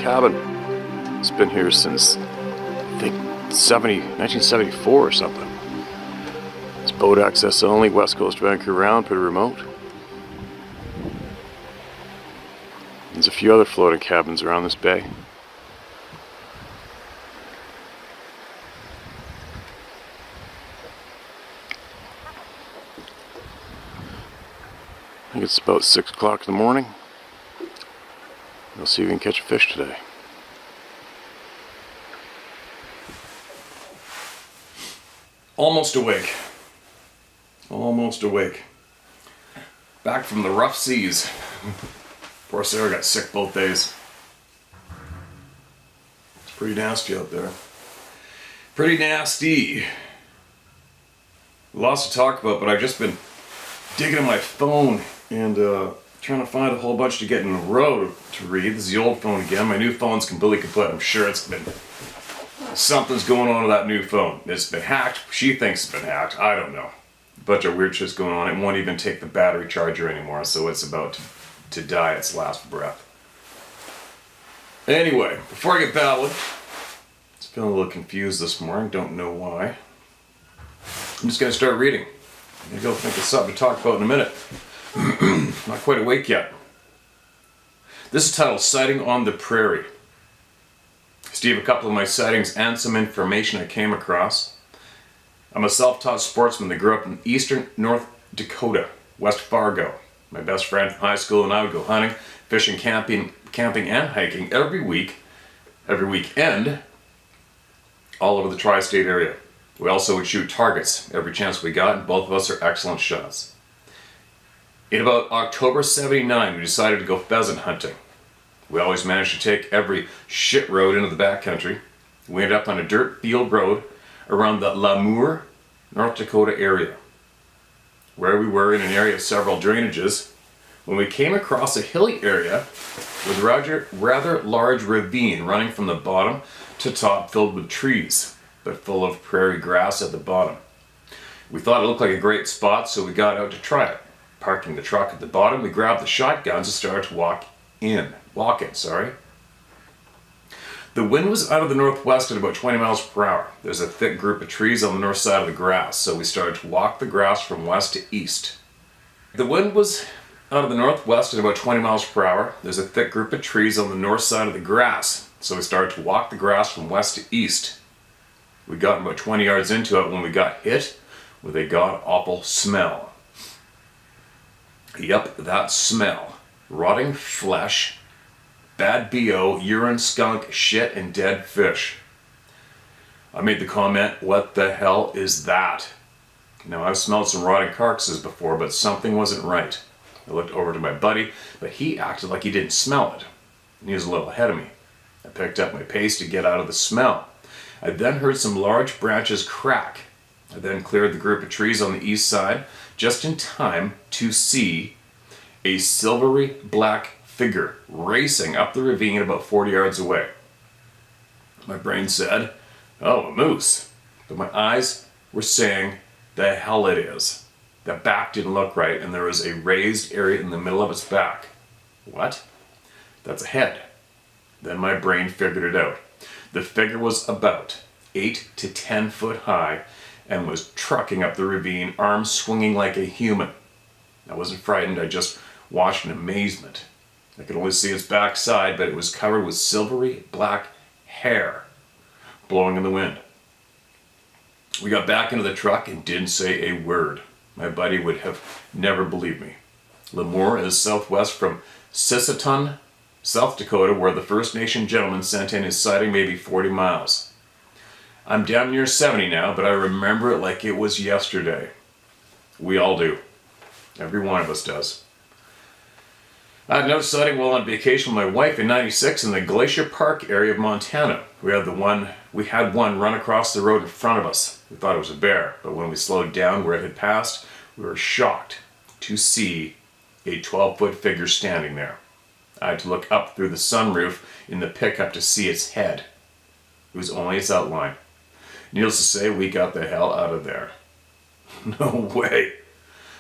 cabin. It's been here since, I think, 1974 or something. It's boat access only, West Coast Vancouver Island, pretty remote. There's a few other floating cabins around this bay. I think it's about 6 o'clock in the morning. We'll see if we can catch a fish today. Almost awake. Almost awake. Back from the rough seas. Poor Sarah got sick both days. It's pretty nasty out there. Pretty nasty. Lots to talk about, but I've just been digging in my phone and trying to find a whole bunch to get in a row to read. This is the old phone again. My new phone's completely kaput. I'm sure it's been... something's going on with that new phone. It's been hacked. She thinks it's been hacked. I don't know. A bunch of weird shit's going on. It won't even take the battery charger anymore, so it's about to die its last breath. Anyway, before I get babbling, it's feeling a little confused this morning. Don't know why. I'm just going to start reading. I'm going to go think of something to talk about in a minute. Not quite awake yet. This is titled Sighting on the Prairie. Steve, a couple of my sightings and some information I came across. I'm a self-taught sportsman that grew up in eastern North Dakota, West Fargo. My best friend from high school and I would go hunting, fishing, camping and hiking every weekend, all over the tri-state area. We also would shoot targets every chance we got, and both of us are excellent shots. In about October '79, we decided to go pheasant hunting. We always managed to take every shit road into the backcountry. We ended up on a dirt field road around the Lamour, North Dakota area, where we were in an area of several drainages, when we came across a hilly area with a rather large ravine running from the bottom to top, filled with trees, but full of prairie grass at the bottom. We thought it looked like a great spot, so we got out to try it. Parking the truck at the bottom, we grabbed the shotguns and started to walk in. The wind was out of the northwest at about 20 miles per hour. There's a thick group of trees on the north side of the grass, so we started to walk the grass from west to east. The wind was out of the northwest at about 20 miles per hour. There's a thick group of trees on the north side of the grass, so we started to walk the grass from west to east. We got about 20 yards into it when we got hit with a god-awful smell. Yep, that smell. Rotting flesh, bad BO, urine, skunk, shit, and dead fish. I made the comment, what the hell is that? Now, I've smelled some rotting carcasses before, but something wasn't right. I looked over to my buddy, but he acted like he didn't smell it. And he was a little ahead of me. I picked up my pace to get out of the smell. I then heard some large branches crack. I then cleared the group of trees on the east side, just in time to see a silvery black figure racing up the ravine about 40 yards away. My brain said, oh, a moose. But my eyes were saying, the hell it is. The back didn't look right, and there was a raised area in the middle of its back. What? That's a head. Then my brain figured it out. The figure was about 8 to 10 foot high and was trucking up the ravine, arms swinging like a human. I wasn't frightened, I just watched in amazement. I could only see its backside, but it was covered with silvery black hair blowing in the wind. We got back into the truck and didn't say a word. My buddy would have never believed me. Lamour is southwest from Sisseton, South Dakota, where the First Nation gentleman sent in his sighting, maybe 40 miles. I'm damn near 70 now, but I remember it like it was yesterday. We all do. Every one of us does. I had another sighting while on vacation with my wife in '96 in the Glacier Park area of Montana. We had one run across the road in front of us. We thought it was a bear, but when we slowed down where it had passed, we were shocked to see a 12-foot figure standing there. I had to look up through the sunroof in the pickup to see its head. It was only its outline. Needless to say, we got the hell out of there. No way.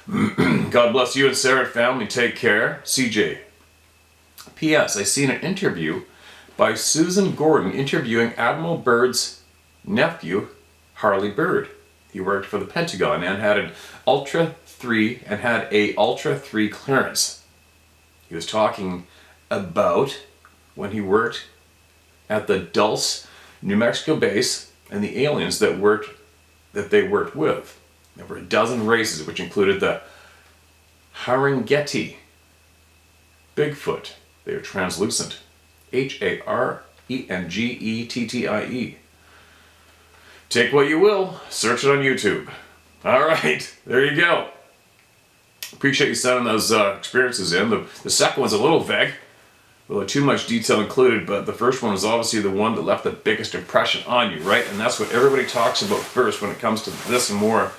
God bless you and Sarah family. Take care. CJ. P.S. I seen an interview by Susan Gordon interviewing Admiral Byrd's nephew, Harley Byrd. He worked for the Pentagon and had a Ultra 3 clearance. He was talking about when he worked at the Dulce, New Mexico base and the aliens that they worked with. There were a dozen races, which included the Haringeti Bigfoot. They are translucent. Harengettie. Take what you will, search it on YouTube. Alright, there you go. Appreciate you sending those experiences in. The second one's a little vague, a little too much detail included, but the first one was obviously the one that left the biggest impression on you, right? And that's what everybody talks about first when it comes to this and more,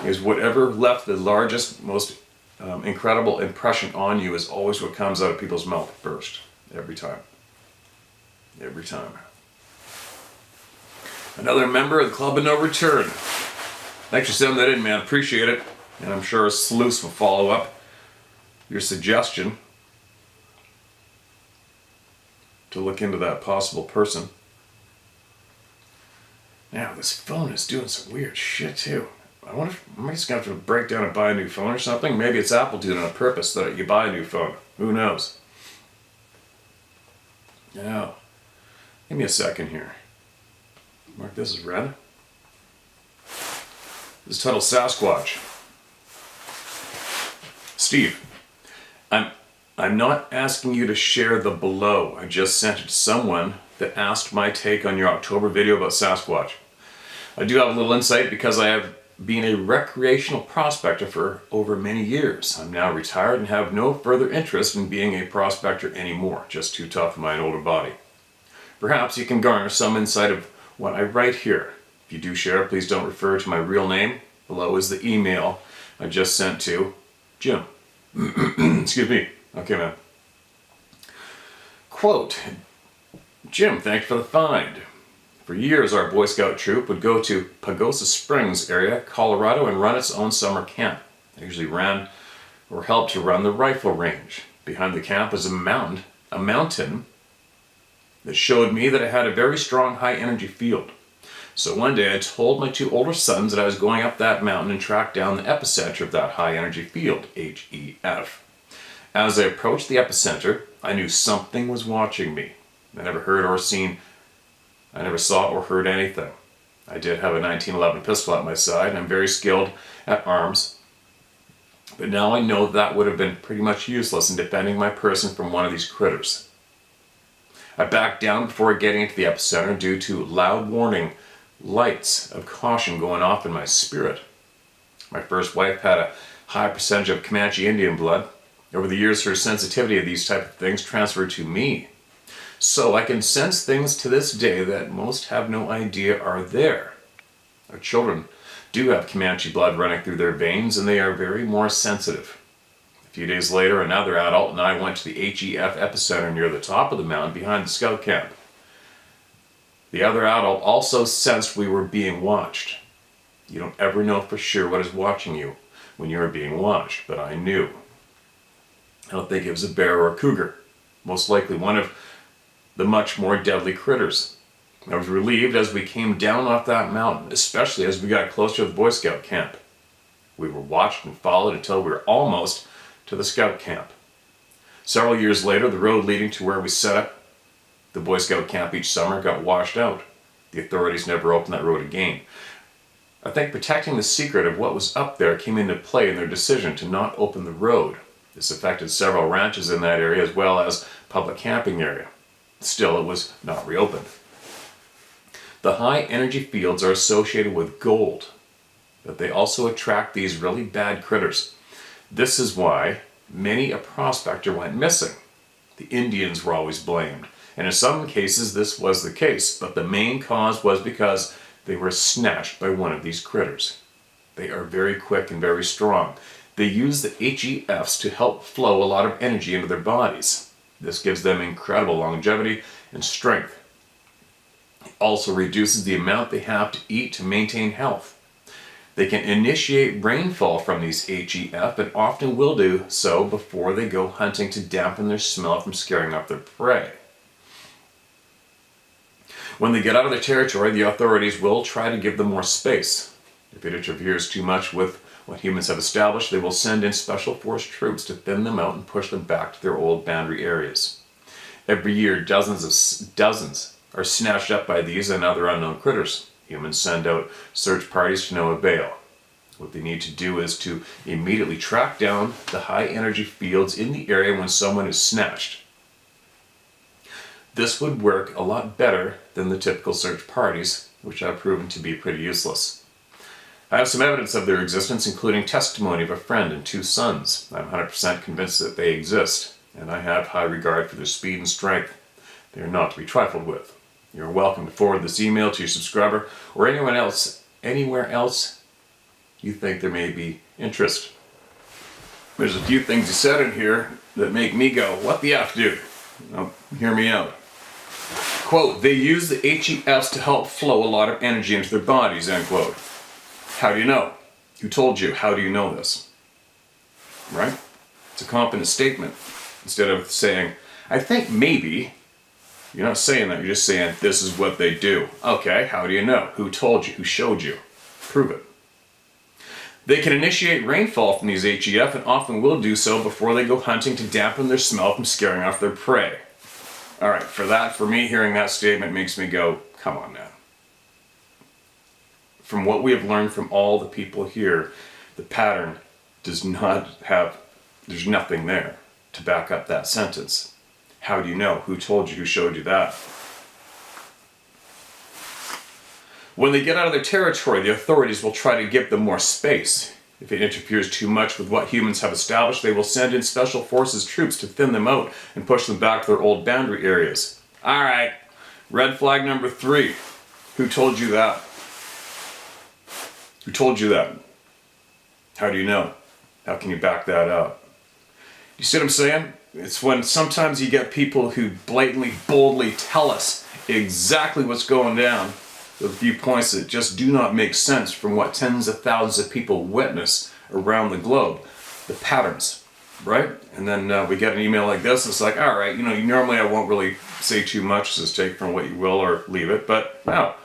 is whatever left the largest, most incredible impression on you is always what comes out of people's mouth first. Every time. Every time. Another member of the Club of No Return. Thanks for sending that in, man. Appreciate it. And I'm sure a sleuth will follow up your suggestion to look into that possible person. Now, this phone is doing some weird shit too. I wonder if I'm just going to have to break down and buy a new phone or something. Maybe it's Apple doing it on purpose that you buy a new phone. Who knows? Now, give me a second here. Mark this as red. This is titled Sasquatch. Steve, I'm not asking you to share the below. I just sent it to someone that asked my take on your October video about Sasquatch. I do have a little insight because I have been a recreational prospector for over many years. I'm now retired and have no further interest in being a prospector anymore. Just too tough in my older body. Perhaps you can garner some insight of what I write here. If you do share, please don't refer to my real name. Below is the email I just sent to Jim. Excuse me. Okay, man. Quote, Jim, thanks for the find. For years, our Boy Scout troop would go to Pagosa Springs area, Colorado, and run its own summer camp. I usually ran or helped to run the rifle range. Behind the camp was a mountain that showed me that it had a very strong high energy field. So one day I told my two older sons that I was going up that mountain and track down the epicenter of that high energy field, HEF. As I approached the epicenter, I knew something was watching me. I never saw or heard anything. I did have a 1911 pistol at my side, and I'm very skilled at arms. But now I know that would have been pretty much useless in defending my person from one of these critters. I backed down before getting into the epicenter due to loud warning lights of caution going off in my spirit. My first wife had a high percentage of Comanche Indian blood. Over the years, her sensitivity to these type of things transferred to me. So I can sense things to this day that most have no idea are there. Our children do have Comanche blood running through their veins, and they are very more sensitive. A few days later, another adult and I went to the HEF epicenter near the top of the mountain behind the scout camp. The other adult also sensed we were being watched. You don't ever know for sure what is watching you when you are being watched, but I knew. I don't think it was a bear or a cougar. Most likely one of the much more deadly critters. I was relieved as we came down off that mountain, especially as we got closer to the Boy Scout camp. We were watched and followed until we were almost to the scout camp. Several years later, the road leading to where we set up the Boy Scout camp each summer got washed out. The authorities never opened that road again. I think protecting the secret of what was up there came into play in their decision to not open the road. This affected several ranches in that area as well as public camping area. Still, it was not reopened. The high energy fields are associated with gold, but they also attract these really bad critters. This is why many a prospector went missing. The Indians were always blamed, and in some cases this was the case, but the main cause was because they were snatched by one of these critters. They are very quick and very strong. They use the HEFs to help flow a lot of energy into their bodies. This gives them incredible longevity and strength. It also reduces the amount they have to eat to maintain health. They can initiate rainfall from these HEF and often will do so before they go hunting to dampen their smell from scaring off their prey. When they get out of their territory, the authorities will try to give them more space. If it interferes too much with what humans have established, they will send in special force troops to thin them out and push them back to their old boundary areas. Every year, dozens are snatched up by these and other unknown critters. Humans send out search parties to no avail. What they need to do is to immediately track down the high energy fields in the area when someone is snatched. This would work a lot better than the typical search parties, which have proven to be pretty useless. I have some evidence of their existence, including testimony of a friend and 2 sons. I'm 100% convinced that they exist, and I have high regard for their speed and strength. They are not to be trifled with. You are welcome to forward this email to your subscriber or anyone else, anywhere else you think there may be interest. There's a few things you said in here that make me go, what the F, dude? Now, hear me out. Quote, they use the HEFs to help flow a lot of energy into their bodies, end quote. How do you know? Who told you? How do you know this? Right? It's a confident statement. Instead of saying, I think maybe, you're not saying that, you're just saying, this is what they do. Okay, how do you know? Who told you? Who showed you? Prove it. They can initiate rainfall from these HEF and often will do so before they go hunting to dampen their smell from scaring off their prey. Alright, for me, hearing that statement makes me go, come on now. From what we have learned from all the people here, the pattern does not have, there's nothing there to back up that sentence. How do you know? Who told you? Who showed you that? When they get out of their territory, the authorities will try to give them more space. If it interferes too much with what humans have established, they will send in special forces troops to thin them out and push them back to their old boundary areas. Alright, red flag number 3. Who told you that? Who told you that? How do you know? How can you back that up? You see what I'm saying? It's when sometimes you get people who blatantly, boldly tell us exactly what's going down with a few points that just do not make sense from what tens of thousands of people witness around the globe. The patterns, right? And then we get an email like this, it's like, alright, normally I won't really say too much, just take from what you will or leave it, but now,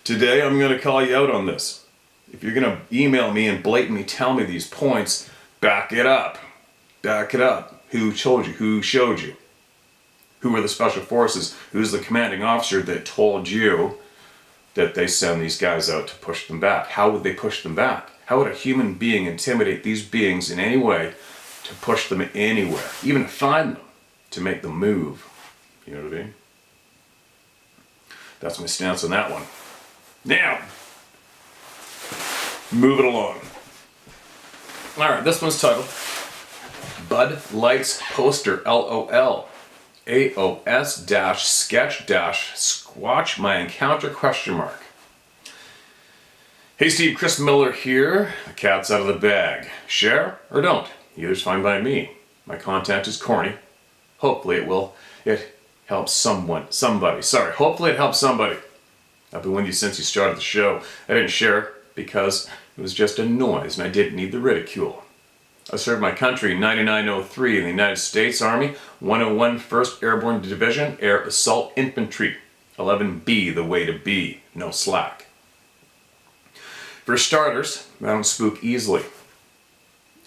today I'm going to call you out on this. If you're going to email me and blatantly tell me these points, back it up. Back it up. Who told you? Who showed you? Who were the special forces? Who's the commanding officer that told you that they send these guys out to push them back? How would they push them back? How would a human being intimidate these beings in any way to push them anywhere? Even to find them, to make them move. You know what I mean? That's my stance on that one. Now, move it along. Alright, this one's titled Bud Light's Poster LOL AOS-sketch-squatch my encounter ? Hey Steve, Chris Miller here. The cat's out of the bag. Share or don't? Either's fine by me. My content is corny. Hopefully it helps somebody. Sorry, hopefully it helps somebody. I've been with you since you started the show. I didn't share because it was just a noise and I didn't need the ridicule. I served my country in 9903 in the United States Army, 101 1st Airborne Division, Air Assault Infantry. 11B, the way to be. No slack. For starters, I don't spook easily.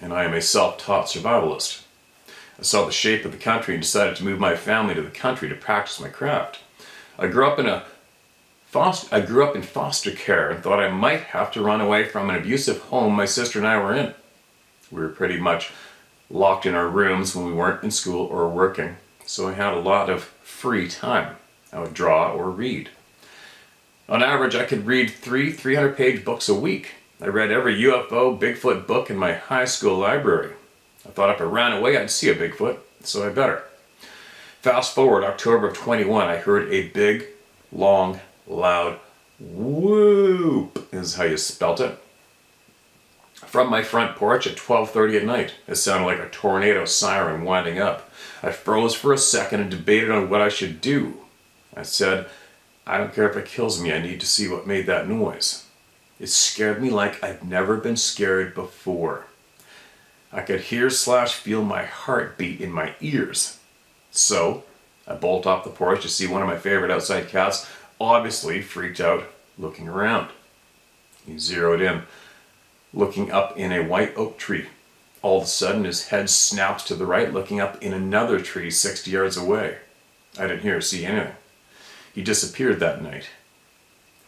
And I am a self-taught survivalist. I saw the shape of the country and decided to move my family to the country to practice my craft. I grew up in foster care and thought I might have to run away from an abusive home my sister and I were in. We were pretty much locked in our rooms when we weren't in school or working, so I had a lot of free time. I would draw or read. On average, I could read 300-page books a week. I read every UFO, Bigfoot book in my high school library. I thought if I ran away, I'd see a Bigfoot, so I better. Fast forward October of 21, I heard a big, long, loud whoop, is how you spelt it, from my front porch at 12:30 at night. It sounded like a tornado siren winding up. I froze for a second and debated on what I should do. I said, I don't care if it kills me, I need to see what made that noise. It scared me like I've never been scared before. I could hear/feel my heartbeat in my ears. So, I bolt off the porch to see one of my favorite outside cats obviously freaked out, looking around. He zeroed in, looking up in a white oak tree. All of a sudden, his head snaps to the right, looking up in another tree 60 yards away. I didn't hear or see anything. He disappeared that night.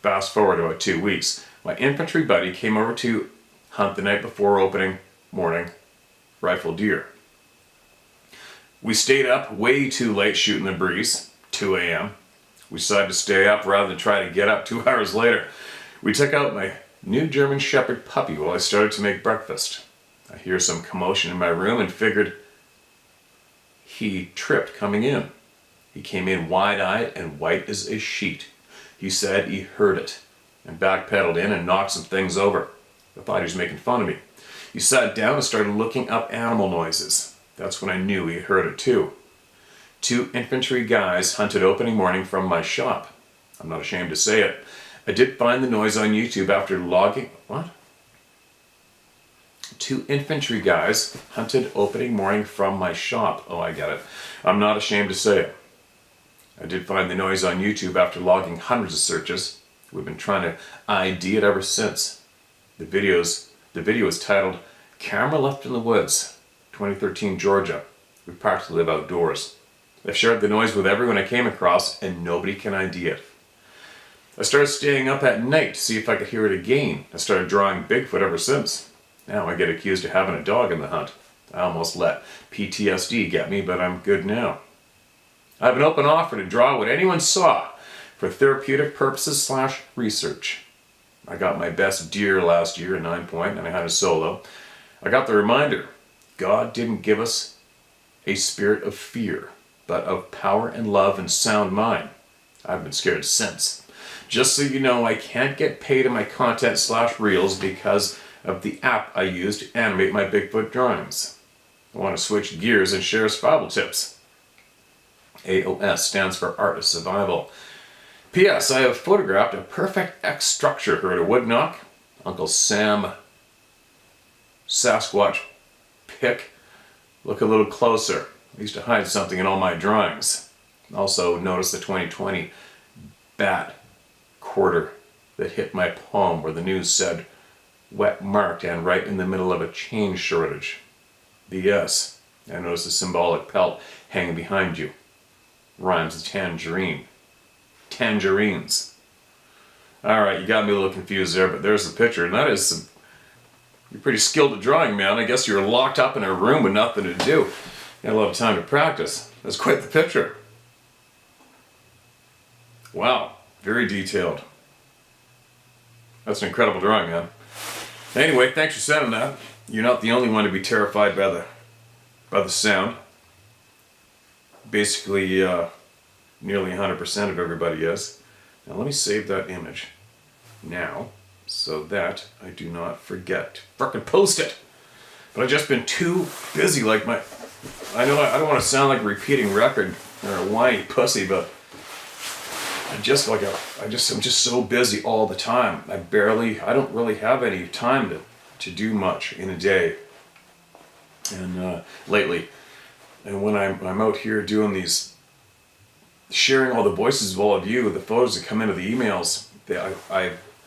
Fast forward about 2 weeks. My infantry buddy came over to hunt the night before opening morning rifle deer. We stayed up way too late shooting the breeze, 2 a.m. We decided to stay up rather than try to get up 2 hours later. We took out my new German Shepherd puppy while I started to make breakfast. I hear some commotion in my room and figured he tripped coming in. He came in wide-eyed and white as a sheet. He said he heard it and backpedaled in and knocked some things over. I thought he was making fun of me. He sat down and started looking up animal noises. That's when I knew he heard it too. 2 infantry guys hunted opening morning from my shop. I'm not ashamed to say it. I did find the noise on YouTube after logging... What? 2 infantry guys hunted opening morning from my shop. Oh, I get it. I'm not ashamed to say it. I did find the noise on YouTube after logging hundreds of searches. We've been trying to ID it ever since. The video is titled Camera Left in the Woods, 2013 Georgia. We practically live outdoors. I've shared the noise with everyone I came across and nobody can ID it. I started staying up at night to see if I could hear it again. I started drawing Bigfoot ever since. Now I get accused of having a dog in the hunt. I almost let PTSD get me, but I'm good now. I have an open offer to draw what anyone saw for therapeutic purposes / research. I got my best deer last year, a 9-point, and I had a solo. I got the reminder, God didn't give us a spirit of fear, but of power and love and sound mind. I've been scared since. Just so you know, I can't get paid in my content / reels because of the app I use to animate my Bigfoot drawings. I want to switch gears and share survival tips. AOS stands for Art of Survival. P.S. I have photographed a perfect X structure. Heard a wood knock? Uncle Sam Sasquatch pick. Look a little closer. I used to hide something in all my drawings. Also notice the 2020 bat quarter that hit my palm where the news said wet marked and right in the middle of a chain shortage. B.S. I noticed a symbolic pelt hanging behind you. Rhymes with tangerine. Tangerines. Alright, you got me a little confused there, but there's the picture, and that is some... You're pretty skilled at drawing, man. I guess you're locked up in a room with nothing to do. You had a lot of time to practice. That's quite the picture. Wow, very detailed. That's an incredible drawing, man. Anyway, thanks for sending that. You're not the only one to be terrified by the sound. Basically, nearly 100% of everybody is. Now let me save that image now so that I do not forget to frickin' post it. But I've just been too busy, like I know I don't want to sound like a repeating record or a whiny pussy, but I'm just so busy all the time. I don't really have any time to do much in a day. And lately, and when I'm out here doing these, sharing all the voices of all of you, the photos that come into the emails,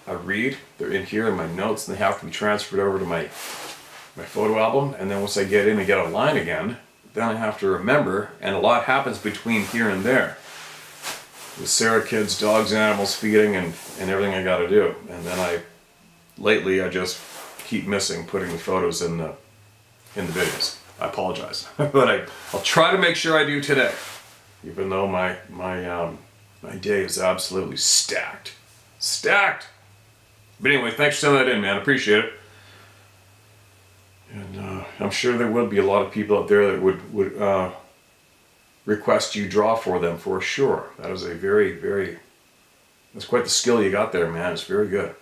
I read, they're in here in my notes, and they have to be transferred over to my photo album, and then once I get in and get a line again, then I have to remember, and a lot happens between here and there. With Sarah kids, dogs, animals, feeding, and everything I gotta do. And then lately I just keep missing putting the photos in the videos. I apologize. But I'll try to make sure I do today. Even though my day is absolutely stacked. Stacked! But anyway, thanks for sending that in, man. I appreciate it. And I'm sure there will be a lot of people out there that would request you draw for them, for sure. That is a that's quite the skill you got there, man. It's very good.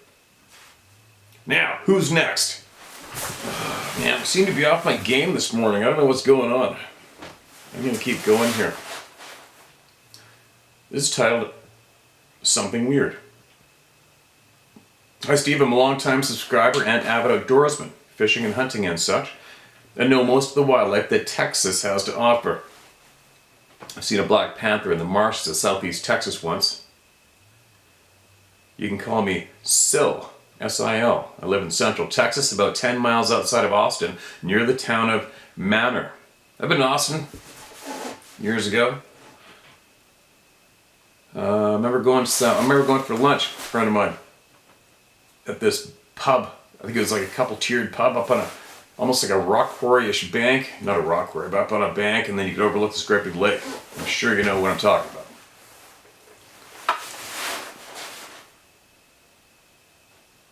Now, who's next? Man, I seem to be off my game this morning. I don't know what's going on. I'm going to keep going here. This is titled Something Weird. Hi Steve, I'm a long-time subscriber and avid outdoorsman, fishing and hunting and such, and know most of the wildlife that Texas has to offer. I've seen a black panther in the marshes of southeast Texas once. You can call me Sil, S-I-L. I live in central Texas, about 10 miles outside of Austin, near the town of Manor. I've been in Austin years ago. I remember going for lunch, a friend of mine, at this pub. I think it was like a couple tiered pub up on almost like a rock quarry-ish bank. Not a rock quarry, but up on a bank, and then you could overlook this great big lake. I'm sure you know what I'm talking about.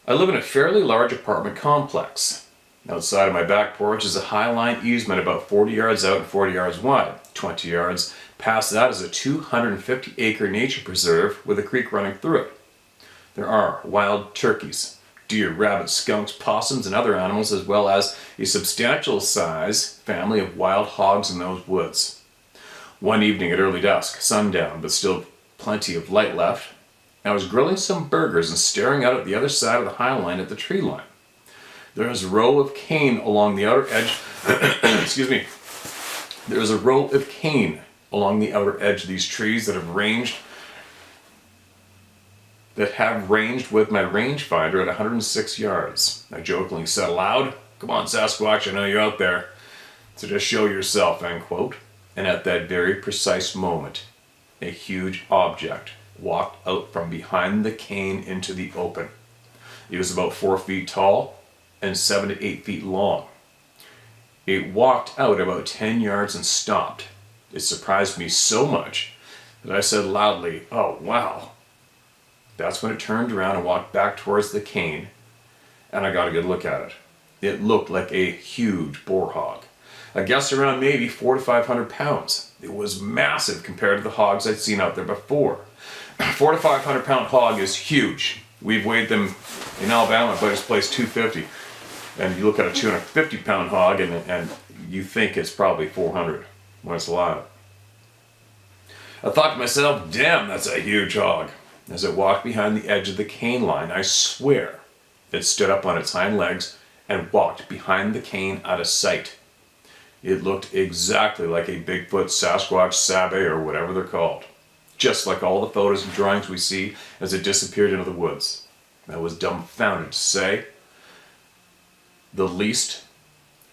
I live in a fairly large apartment complex. Outside of my back porch is a high-line easement about 40 yards out and 40 yards wide. 20 yards past that is a 250-acre nature preserve with a creek running through it. There are wild turkeys, deer, rabbits, skunks, possums, and other animals, as well as a substantial size family of wild hogs in those woods. One evening at early dusk, sundown, but still plenty of light left, I was grilling some burgers and staring out at the other side of the high line at the tree line. There is a row of cane along the outer edge. Excuse me. There is a row of cane along the outer edge of these trees that have ranged with my rangefinder at 106 yards. I jokingly said aloud, "Come on, Sasquatch, I know you're out there, so just show yourself," end quote. And at that very precise moment, a huge object walked out from behind the cane into the open. It was about 4 feet tall and 7 to 8 feet long. It walked out about 10 yards and stopped. It surprised me so much that I said loudly, "Oh, wow." That's when it turned around and walked back towards the cane, and I got a good look at it. It looked like a huge boar hog. I guess around maybe 400 to 500 pounds. It was massive compared to the hogs I'd seen out there before. 400 to 500 pound hog is huge. We've weighed them in Alabama by this place 250. And you look at a 250 pound hog and you think it's probably 400 when it's alive. I thought to myself, damn, that's a huge hog. As it walked behind the edge of the cane line, I swear it stood up on its hind legs and walked behind the cane out of sight. It looked exactly like a Bigfoot, Sasquatch, Sabe, or whatever they're called. Just like all the photos and drawings we see as it disappeared into the woods. I was dumbfounded to say the least,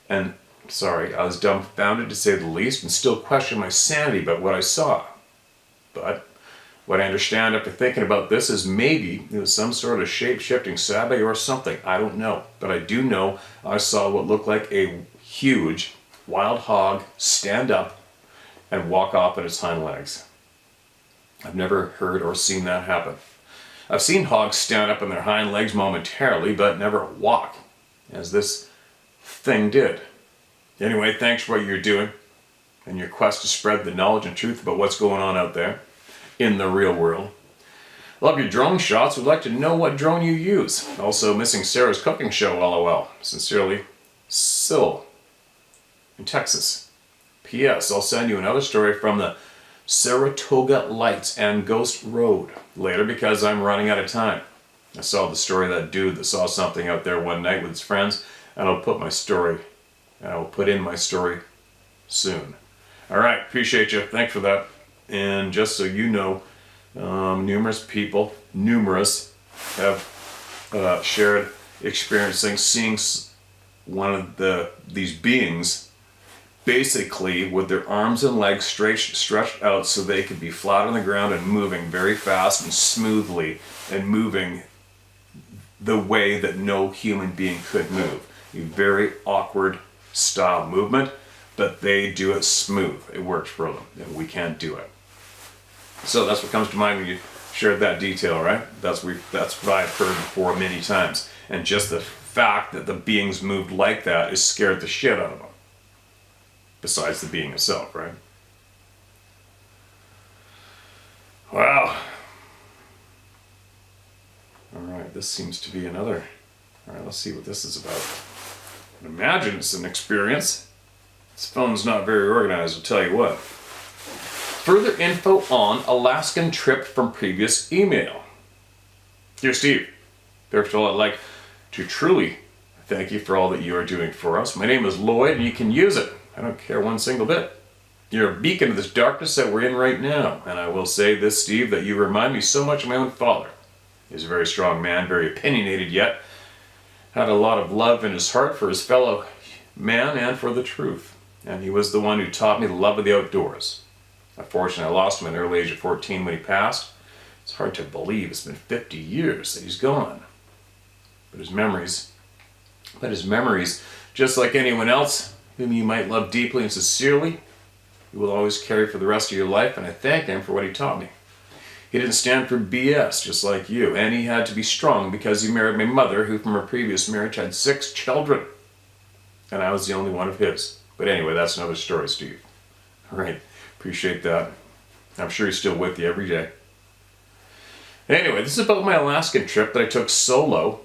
and still question my sanity about what I saw. But what I understand after thinking about this is maybe it was some sort of shape-shifting Sabe or something. I don't know. But I do know I saw what looked like a huge wild hog stand up and walk off on its hind legs. I've never heard or seen that happen. I've seen hogs stand up on their hind legs momentarily, but never walk, as this thing did. Anyway, thanks for what you're doing and your quest to spread the knowledge and truth about what's going on out there in the real world. Love your drone shots. Would like to know what drone you use. Also missing Sarah's cooking show, LOL. Sincerely, Sil in Texas. P.S. I'll send you another story from the Saratoga Lights and Ghost Road later because I'm running out of time. I saw the story of that dude that saw something out there one night with his friends, and I'll put in my story soon. All right, appreciate you. Thanks for that. And just so you know, numerous people have shared experiencing seeing one of these beings basically with their arms and legs stretched out so they could be flat on the ground and moving very fast and smoothly and moving the way that no human being could move. A very awkward style movement, but they do it smooth. It works for them, and we can't do it. So that's what comes to mind when you shared that detail, right? That's what I've heard before many times. And just the fact that the beings moved like that is scared the shit out of them. Besides the being itself, right? Wow. Alright, this seems to be another. Alright, let's see what this is about. I imagine it's an experience. This phone's not very organized, I'll tell you what. Further info on Alaskan trip from previous email. Dear Steve, first of all, I'd like to truly thank you for all that you are doing for us. My name is Lloyd, and you can use it. I don't care one single bit. You're a beacon of this darkness that we're in right now. And I will say this, Steve, that you remind me so much of my own father. He was a very strong man, very opinionated, yet had a lot of love in his heart for his fellow man and for the truth. And he was the one who taught me the love of the outdoors. Unfortunately, I lost him at an early age of 14 when he passed. It's hard to believe it's been 50 years that he's gone. But his memories, just like anyone else whom you might love deeply and sincerely, you will always carry for the rest of your life, and I thank him for what he taught me. He didn't stand for BS, just like you, and he had to be strong because he married my mother, who from her previous marriage had 6 children, and I was the only one of his. But anyway, that's another story, Steve. All right, appreciate that. I'm sure he's still with you every day. Anyway, this is about my Alaskan trip that I took solo.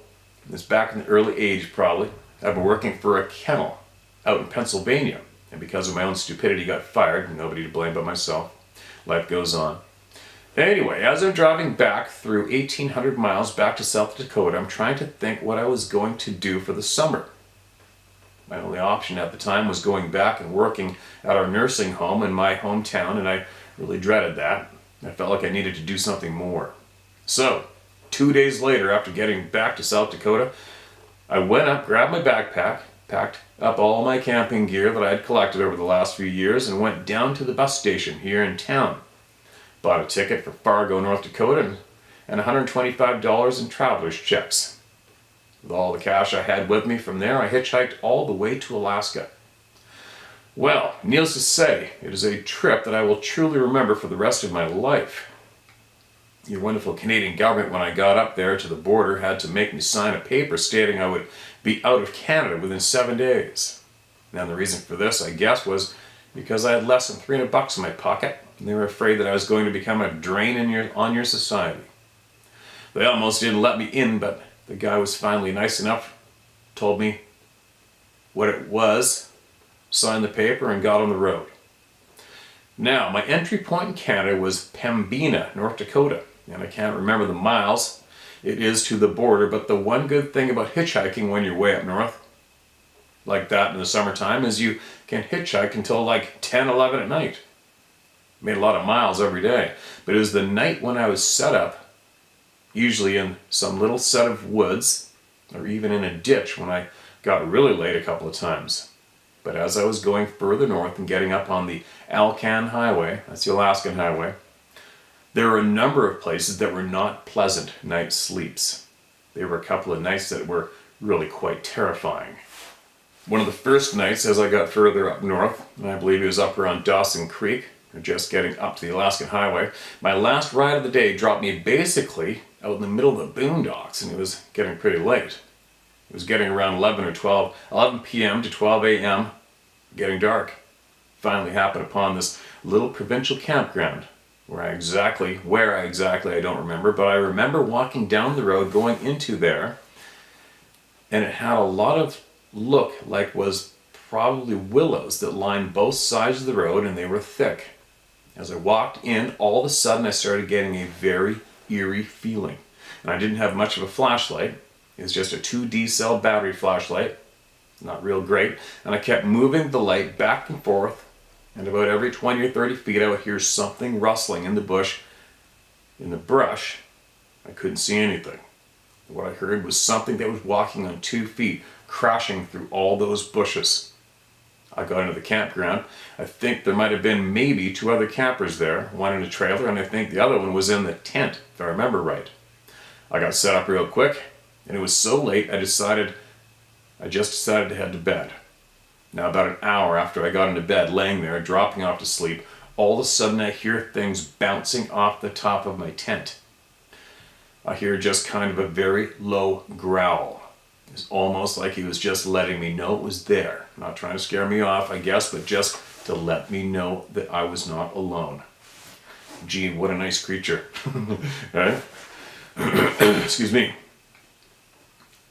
It's back in the early 80s, probably. I've been working for a kennel out in Pennsylvania, and because of my own stupidity got fired. Nobody to blame but myself. Life goes on. Anyway, as I'm driving back through 1,800 miles back to South Dakota, I'm trying to think what I was going to do for the summer. My only option at the time was going back and working at our nursing home in my hometown, and I really dreaded that. I felt like I needed to do something more. So, 2 days later, after getting back to South Dakota, I went up, grabbed my backpack, packed up all my camping gear that I had collected over the last few years, and went down to the bus station here in town. Bought a ticket for Fargo, North Dakota, and $125 in traveler's checks. With all the cash I had with me from there, I hitchhiked all the way to Alaska. Well, needless to say, it is a trip that I will truly remember for the rest of my life. Your wonderful Canadian government, when I got up there to the border, had to make me sign a paper stating I would be out of Canada within 7 days. Now, the reason for this, I guess, was because I had less than $300 in my pocket, and they were afraid that I was going to become a drain on your society. They almost didn't let me in, but the guy was finally nice enough, told me what it was, signed the paper, and got on the road. Now, my entry point in Canada was Pembina, North Dakota, and I can't remember the miles it is to the border, but the one good thing about hitchhiking when you're way up north, like that in the summertime, is you can hitchhike until like 10, 11 at night. Made a lot of miles every day, but it was the night when I was set up, usually in some little set of woods, or even in a ditch when I got really late a couple of times. But as I was going further north and getting up on the Alaskan highway, that's the Alaskan highway, there were a number of places that were not pleasant night sleeps. There were a couple of nights that were really quite terrifying. One of the first nights as I got further up north, and I believe it was up around Dawson Creek, or just getting up to the Alaskan highway, my last ride of the day dropped me basically out in the middle of the boondocks, and it was getting pretty late. It was getting around 11 p.m. to 12 a.m., getting dark. Finally happened upon this little provincial campground, where exactly, I don't remember, but I remember walking down the road going into there, and it had a lot of look like was probably willows that lined both sides of the road, and they were thick. As I walked in, all of a sudden I started getting a very eerie feeling. And I didn't have much of a flashlight. It was just a 2D cell battery flashlight. Not real great. And I kept moving the light back and forth, and about every 20 or 30 feet I would hear something rustling in the brush. I couldn't see anything. What I heard was something that was walking on 2 feet, crashing through all those bushes. I got into the campground. I think there might have been maybe 2 other campers there, one in a trailer, and I think the other one was in the tent, if I remember right. I got set up real quick, and it was so late I just decided to head to bed. Now, about an hour after I got into bed, laying there, dropping off to sleep, all of a sudden I hear things bouncing off the top of my tent. I hear just kind of a very low growl. It's almost like he was just letting me know it was there. Not trying to scare me off, I guess, but just to let me know that I was not alone. Gee, what a nice creature. Right? Excuse me.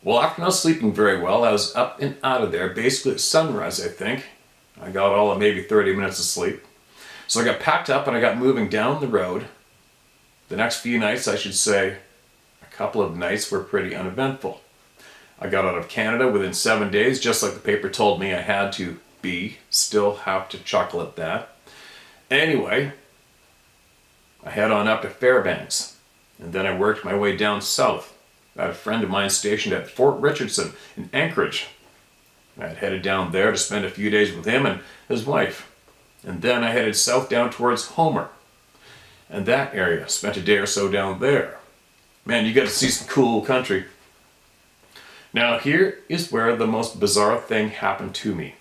Well, after not sleeping very well, I was up and out of there, basically at sunrise, I think. I got all of maybe 30 minutes of sleep. So I got packed up and I got moving down the road. The next few nights, I should say, a couple of nights were pretty uneventful. I got out of Canada within 7 days, just like the paper told me I had to be. Still have to chuckle at that. Anyway, I head on up to Fairbanks. And then I worked my way down south. I had a friend of mine stationed at Fort Richardson in Anchorage. I had headed down there to spend a few days with him and his wife. And then I headed south down towards Homer and that area. Spent a day or so down there. Man, you got to see some cool country. Now here is where the most bizarre thing happened to me.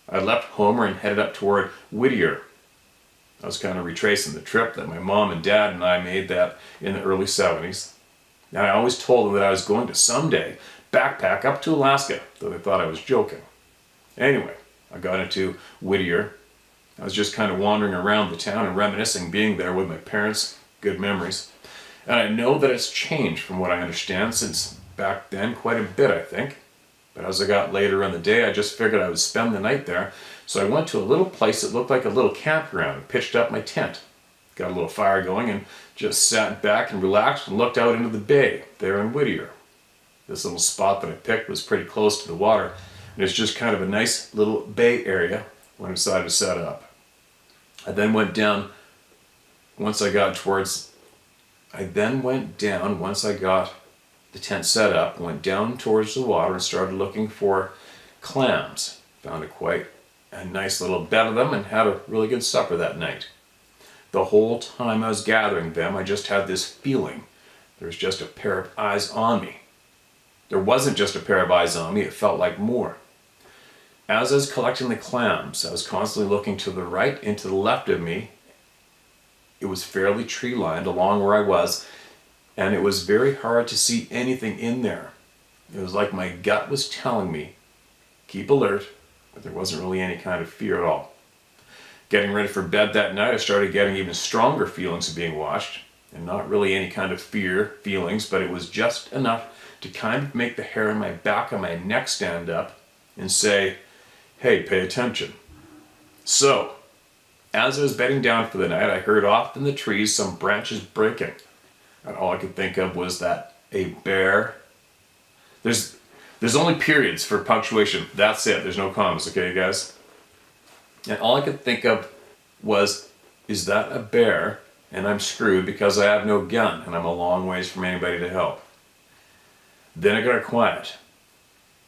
I left Homer and headed up toward Whittier. I was kind of retracing the trip that my mom and dad and I made that in the early 70s. And I always told them that I was going to someday backpack up to Alaska, though they thought I was joking. Anyway, I got into Whittier. I was just kind of wandering around the town and reminiscing being there with my parents. Good memories. And I know that it's changed from what I understand since back then quite a bit, I think. But as I got later in the day, I just figured I would spend the night there. So I went to a little place that looked like a little campground and pitched up my tent. Got a little fire going and just sat back and relaxed and looked out into the bay there in Whittier. This little spot that I picked was pretty close to the water, and it's just kind of a nice little bay area when I decided to set up. I then went down once I got the tent set up, went down towards the water and started looking for clams. Found a nice little bed of them and had a really good supper that night. The whole time I was gathering them, I just had this feeling there was just a pair of eyes on me. There wasn't just a pair of eyes on me, it felt like more. As I was collecting the clams, I was constantly looking to the right and to the left of me. It was fairly tree-lined along where I was, and it was very hard to see anything in there. It was like my gut was telling me, keep alert, but there wasn't really any kind of fear at all. Getting ready for bed that night, I started getting even stronger feelings of being watched, and not really any kind of feelings, but it was just enough to kind of make the hair on my back and my neck stand up and say, hey, pay attention. So, as I was bedding down for the night, I heard off in the trees some branches breaking. And all I could think of was that a bear... There's only periods for punctuation. That's it. There's no commas, okay, guys? And all I could think of was, is that a bear? And I'm screwed because I have no gun and I'm a long ways from anybody to help. Then it got quiet.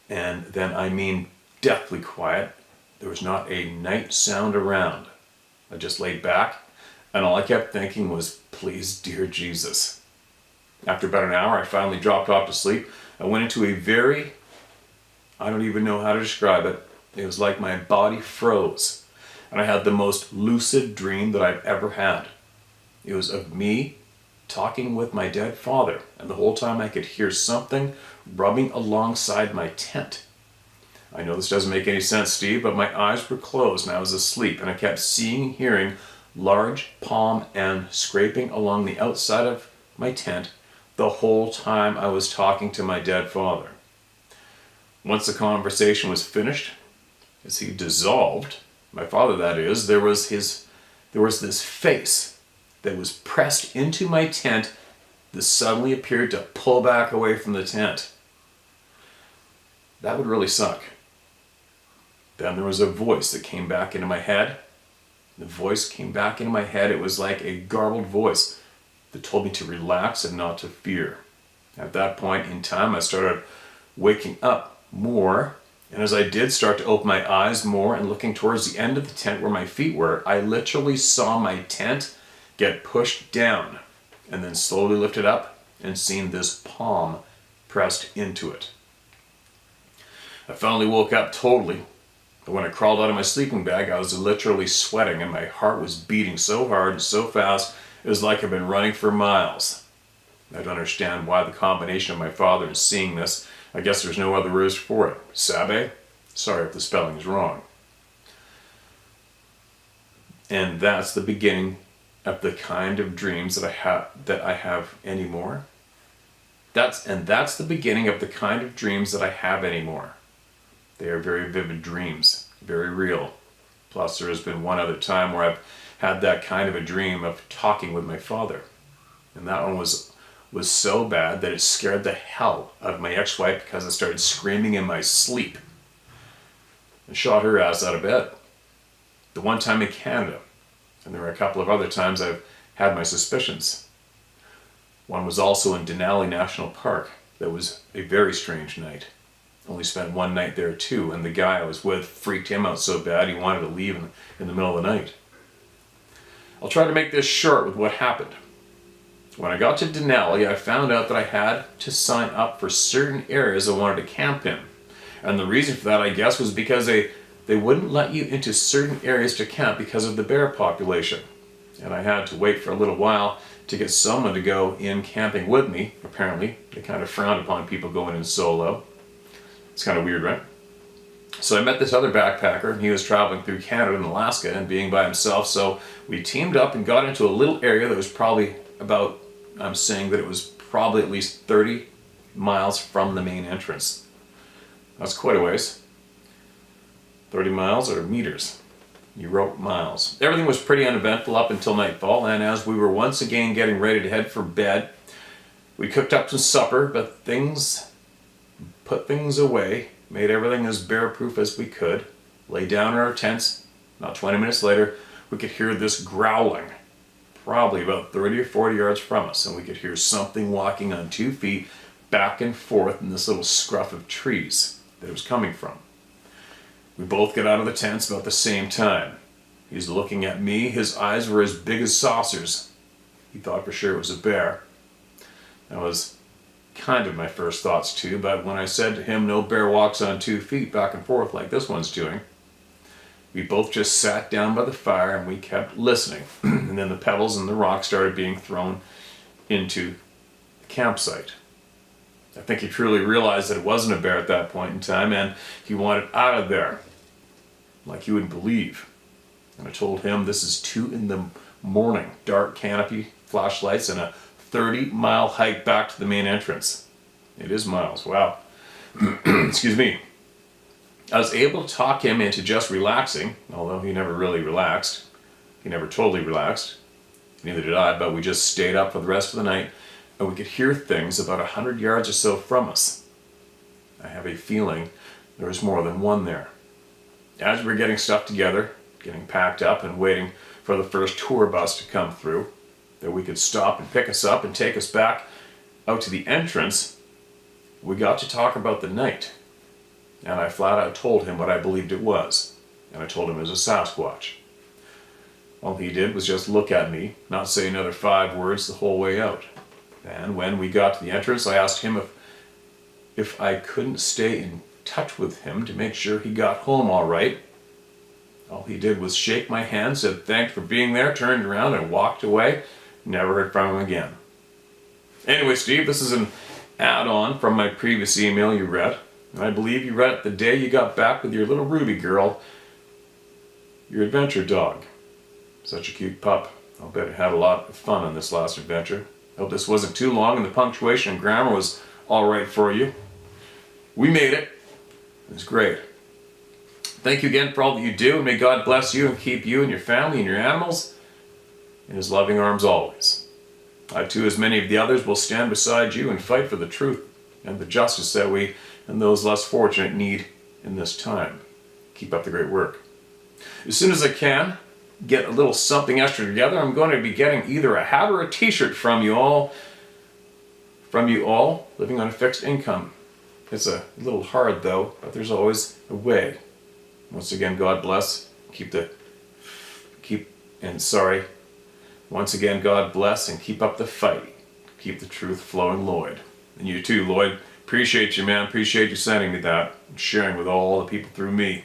And then I mean deathly quiet. There was not a night sound around. I just laid back and all I kept thinking was, please, dear Jesus. After about an hour, I finally dropped off to sleep. I went into a I don't even know how to describe it. It was like my body froze. And I had the most lucid dream that I've ever had. It was of me talking with my dead father. And the whole time I could hear something rubbing alongside my tent. I know this doesn't make any sense, Steve, but my eyes were closed and I was asleep. And I kept seeing and hearing large palm ends scraping along the outside of my tent the whole time I was talking to my dead father. Once the conversation was finished, as he dissolved, my father that is, there was this face that was pressed into my tent that suddenly appeared to pull back away from the tent. That would really suck. Then there was a voice that came back into my head. The voice came back into my head. It was like a garbled voice that told me to relax and not to fear. At that point in time, I started waking up more. And as I did start to open my eyes more and looking towards the end of the tent where my feet were, I literally saw my tent get pushed down and then slowly lifted up and seen this palm pressed into it. I finally woke up totally, but when I crawled out of my sleeping bag, I was literally sweating and my heart was beating so hard and so fast, it was like I'd been running for miles. I don't understand why the combination of my father and seeing this. I guess there's no other words for it. Sabe? Sorry if the spelling is wrong. And that's the beginning of the kind of dreams that I have anymore. That's the beginning of the kind of dreams that I have anymore. They are very vivid dreams, very real. Plus there has been one other time where I've had that kind of a dream of talking with my father. And that one was so bad that it scared the hell out of my ex-wife because I started screaming in my sleep and shot her ass out of bed. The one time in Canada, and there were a couple of other times I've had my suspicions. One was also in Denali National Park. That was a very strange night. Only spent one night there too, and the guy I was with freaked him out so bad he wanted to leave in the middle of the night. I'll try to make this short with what happened. When I got to Denali, I found out that I had to sign up for certain areas I wanted to camp in. And the reason for that, I guess, was because they wouldn't let you into certain areas to camp because of the bear population. And I had to wait for a little while to get someone to go in camping with me. Apparently, they kind of frowned upon people going in solo. It's kind of weird, right? So I met this other backpacker, and he was traveling through Canada and Alaska and being by himself. So we teamed up and got into a little area that was probably about, I'm saying that it was probably at least 30 miles from the main entrance. That's quite a ways. 30 miles or meters? You wrote miles. Everything was pretty uneventful up until nightfall, and as we were once again getting ready to head for bed, we cooked up some supper, but put things away, made everything as bear-proof as we could, lay down in our tents. Not 20 minutes later, we could hear this growling, probably about 30 or 40 yards from us, and we could hear something walking on 2 feet back and forth in this little scruff of trees that it was coming from. We both got out of the tents about the same time. He's looking at me. His eyes were as big as saucers. He thought for sure it was a bear. That was kind of my first thoughts too, but when I said to him, no bear walks on 2 feet back and forth like this one's doing, we both just sat down by the fire and we kept listening. And then the pebbles and the rocks started being thrown into the campsite. I think he truly realized that it wasn't a bear at that point in time, and he wanted out of there like you wouldn't believe. And I told him this is 2 in the morning, dark canopy, flashlights, and a 30-mile hike back to the main entrance. It is miles, wow. Excuse me. I was able to talk him into just relaxing, although he never really relaxed. He never totally relaxed. Neither did I, but we just stayed up for the rest of the night, and we could hear things about 100 yards or so from us. I have a feeling there was more than one there. As we were getting stuff together, getting packed up and waiting for the first tour bus to come through, that we could stop and pick us up and take us back out to the entrance, we got to talk about the night. And I flat out told him what I believed it was. And I told him it was a Sasquatch. All he did was just look at me, not say another 5 words the whole way out. And when we got to the entrance, I asked him if I couldn't stay in touch with him to make sure he got home all right. All he did was shake my hand, said thanks for being there, turned around and walked away. Never heard from him again. Anyway, Steve, this is an add-on from my previous email you read. And I believe you read it the day you got back with your little Ruby girl, your adventure dog. Such a cute pup. I'll bet it had a lot of fun on this last adventure. Hope this wasn't too long and the punctuation and grammar was alright for you. We made it. It was great. Thank you again for all that you do, and may God bless you and keep you and your family and your animals in His loving arms always. I too, as many of the others, will stand beside you and fight for the truth and the justice that we and those less fortunate need in this time. Keep up the great work. As soon as I can get a little something extra together, I'm going to be getting either a hat or a t-shirt from you all living on a fixed income. It's a little hard though, but there's always a way. Once again, God bless. Once again, God bless and keep up the fight. Keep the truth flowing, Lloyd. And you too, Lloyd. Appreciate you, man. Appreciate you sending me that and sharing with all the people through me.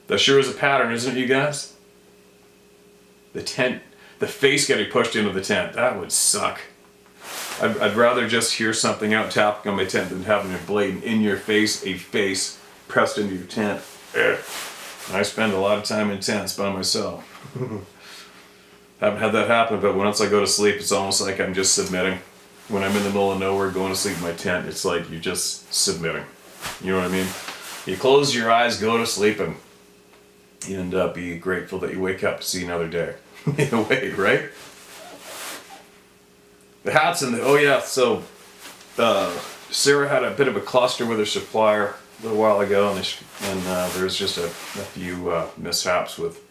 That sure is a pattern, isn't it, you guys? The tent, the face getting pushed into the tent. That would suck. I'd rather just hear something out tapping on my tent than having a blade in your face, a face pressed into your tent. Ugh. I spend a lot of time in tents by myself. Haven't had that happen, but once I go to sleep, it's almost like I'm just submitting. When I'm in the middle of nowhere going to sleep in my tent, it's like you're just submitting. You know what I mean? You close your eyes, go to sleep, and you end up being grateful that you wake up to see another day. In a way, right? The hats and so Sarah had a bit of a cluster with her supplier a little while ago, and there's just a few mishaps with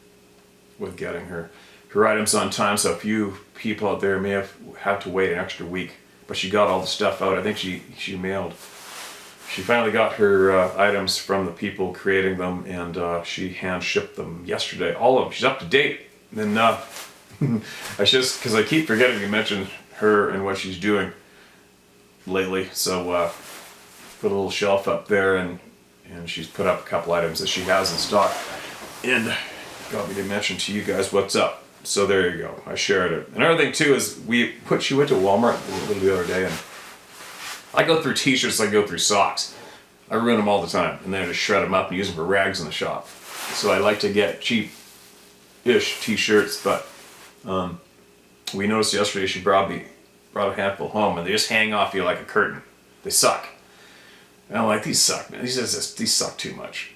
with getting her items on time. So a few people out there may have to wait an extra week, but she got all the stuff out. I think she finally got her items from the people creating them, and she hand shipped them yesterday. All of them. She's up to date. And I just, because I keep forgetting to mention her and what she's doing lately, so put a little shelf up there, and she's put up a couple items that she has in stock, and got me to mention to you guys what's up. So there you go. I shared it. Another thing too is she went to Walmart the other day, and I go through t-shirts like I go through socks. I ruin them all the time, and then I just shred them up and use them for rags in the shop. So I like to get cheap-ish t-shirts, but we noticed yesterday she brought a handful home, and they just hang off you like a curtain. They suck. And I'm like, these suck, man. These suck too much.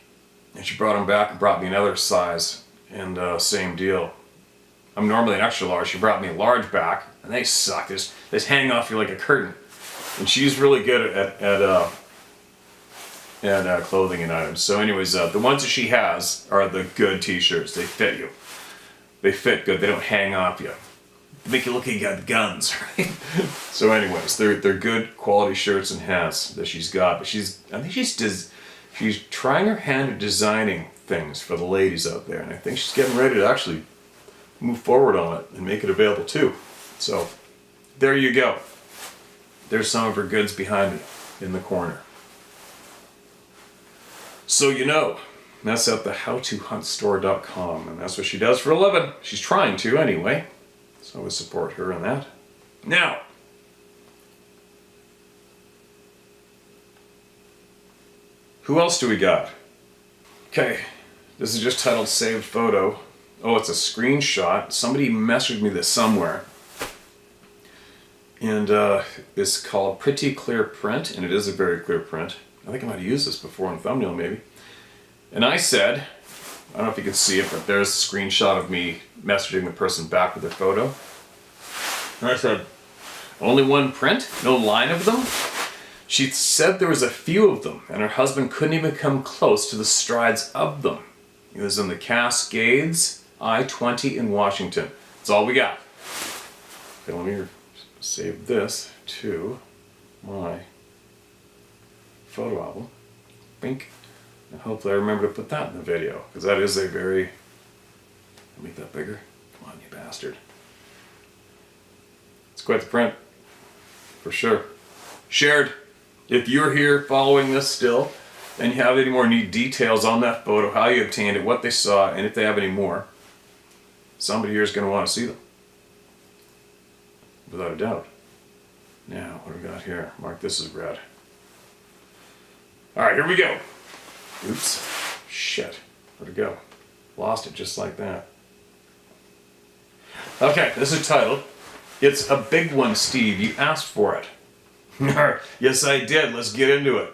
And she brought them back and brought me another size, and same deal. I'm normally an extra large. She brought me a large back, and they suck. They just hang off you like a curtain. And she's really good at clothing and items. So anyways, the ones that she has are the good t-shirts. They fit you. They fit good. They don't hang off you. They make you look like you got guns, right? So anyways, they're good quality shirts and hats that she's got. But I think she's trying her hand at designing things for the ladies out there. And I think she's getting ready to actually move forward on it and make it available too. So there you go. There's some of her goods behind me in the corner. So that's at the howtohuntstore.com, and that's what she does for a living. She's trying to anyway. So I would support her in that. Now, who else do we got? Okay, this is just titled Saved Photo. Oh, it's a screenshot. Somebody messaged me this somewhere. And it's called Pretty Clear Print, and it is a very clear print. I think I might have used this before in a thumbnail maybe. And I said, I don't know if you can see it, but there's a screenshot of me messaging the person back with their photo. And I said, only one print? No line of them? She said there was a few of them, and her husband couldn't even come close to the strides of them. It was in the Cascades, I-20 in Washington. That's all we got. Okay, let me save this to my photo album. Bink. And hopefully I remember to put that in the video, because that is a very... Make that bigger. Come on, you bastard. It's quite the print. For sure. Shared. If you're here following this still, and you have any more neat details on that photo, how you obtained it, what they saw, and if they have any more, somebody here is going to want to see them. Without a doubt. Now, what do we got here? Mark this as red. Alright, here we go. Oops. Shit. Where'd it go? Lost it just like that. Okay, this is titled, It's a Big One, Steve. You asked for it. Yes, I did. Let's get into it.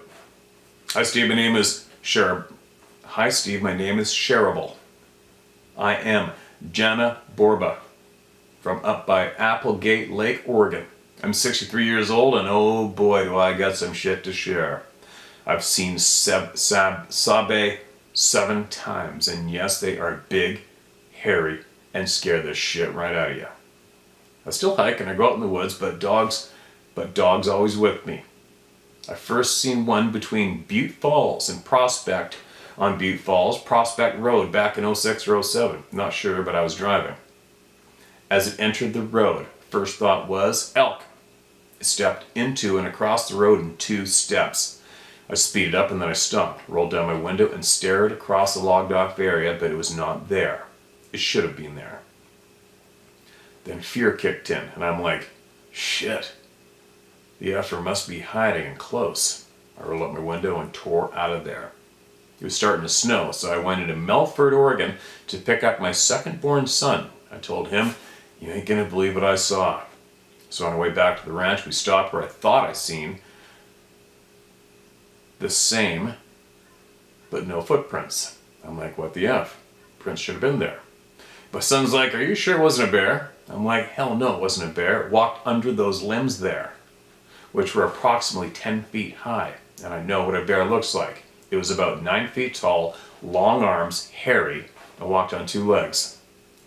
Hi, Steve. My name is Hi, Steve. My name is Shareable. I am Jana Borba from up by Applegate Lake, Oregon. I'm 63 years old, and oh boy, do I got some shit to share. I've seen Sabe 7 times, and yes, they are big, hairy, and scare the shit right out of you. I still hike and I go out in the woods, but dogs always with me. I first seen one between Butte Falls and Prospect on Butte Falls, Prospect Road back in 06 or 07. Not sure, but I was driving. As it entered the road, first thought was elk. It stepped into and across the road in 2 steps. I speeded up and then I stopped, rolled down my window and stared across the logged off area, but it was not there. It should have been there. Then fear kicked in and I'm like, shit. The effer must be hiding and close. I rolled up my window and tore out of there. It was starting to snow, so I went into Melford, Oregon to pick up my second-born son. I told him, you ain't gonna believe what I saw. So on our way back to the ranch, we stopped where I thought I seen the same, but no footprints. I'm like, what the F? Prints should have been there. My son's like, are you sure it wasn't a bear? I'm like, hell no, it wasn't a bear. It walked under those limbs there, which were approximately 10 feet high. And I know what a bear looks like. It was about 9 feet tall, long arms, hairy, and walked on 2 legs.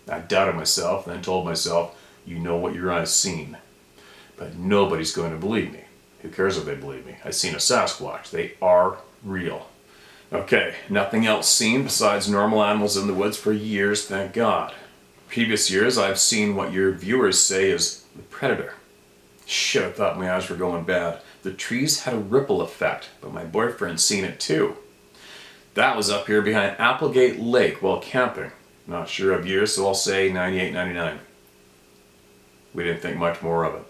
I doubted myself, then told myself, you know what your eyes seen. But nobody's going to believe me. Who cares if they believe me? I've seen a Sasquatch. They are real. Okay, nothing else seen besides normal animals in the woods for years, thank God. Previous years, I've seen what your viewers say is the predator. Shit, I thought my eyes were going bad. The trees had a ripple effect, but my boyfriend's seen it too. That was up here behind Applegate Lake while camping. Not sure of years, so I'll say 98, 99. We didn't think much more of it.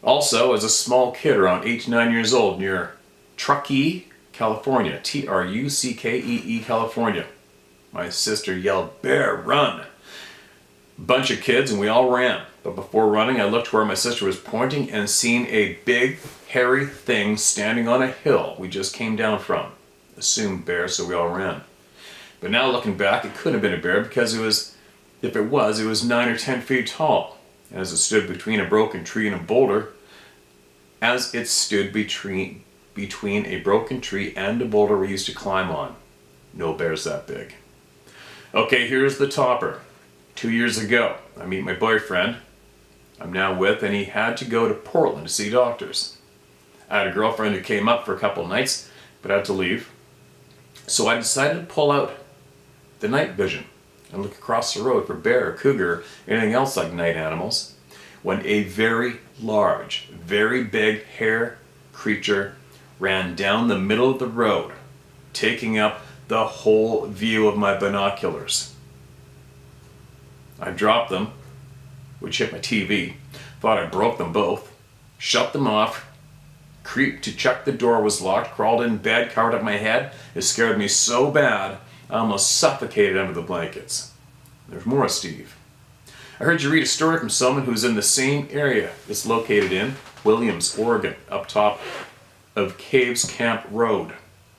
Also, as a small kid around 8 to 9 years old near Truckee, California, Truckee, California, my sister yelled, "Bear, run!" Bunch of kids and we all ran. But before running, I looked where my sister was pointing and seen a big, hairy thing standing on a hill we just came down from. Assumed bear, so we all ran. But now looking back, it couldn't have been a bear because if it was 9 or 10 feet tall. As it stood between a broken tree and a boulder, between a broken tree and a boulder we used to climb on. No bears that big. Okay, here's the topper. 2 years ago, I meet my boyfriend I'm now with, and he had to go to Portland to see doctors. I had a girlfriend who came up for a couple nights, but had to leave. So I decided to pull out the night vision and look across the road for bear, or cougar, or anything else like night animals, when a very large, very big hare creature ran down the middle of the road, taking up the whole view of my binoculars. I dropped them, which hit my TV, thought I broke them both, shut them off, creeped to check the door was locked, crawled in bed, covered up my head. It scared me so bad, I almost suffocated under the blankets. There's more, Steve. I heard you read a story from someone who's in the same area it's located in, Williams, Oregon, up top of Caves Camp Road.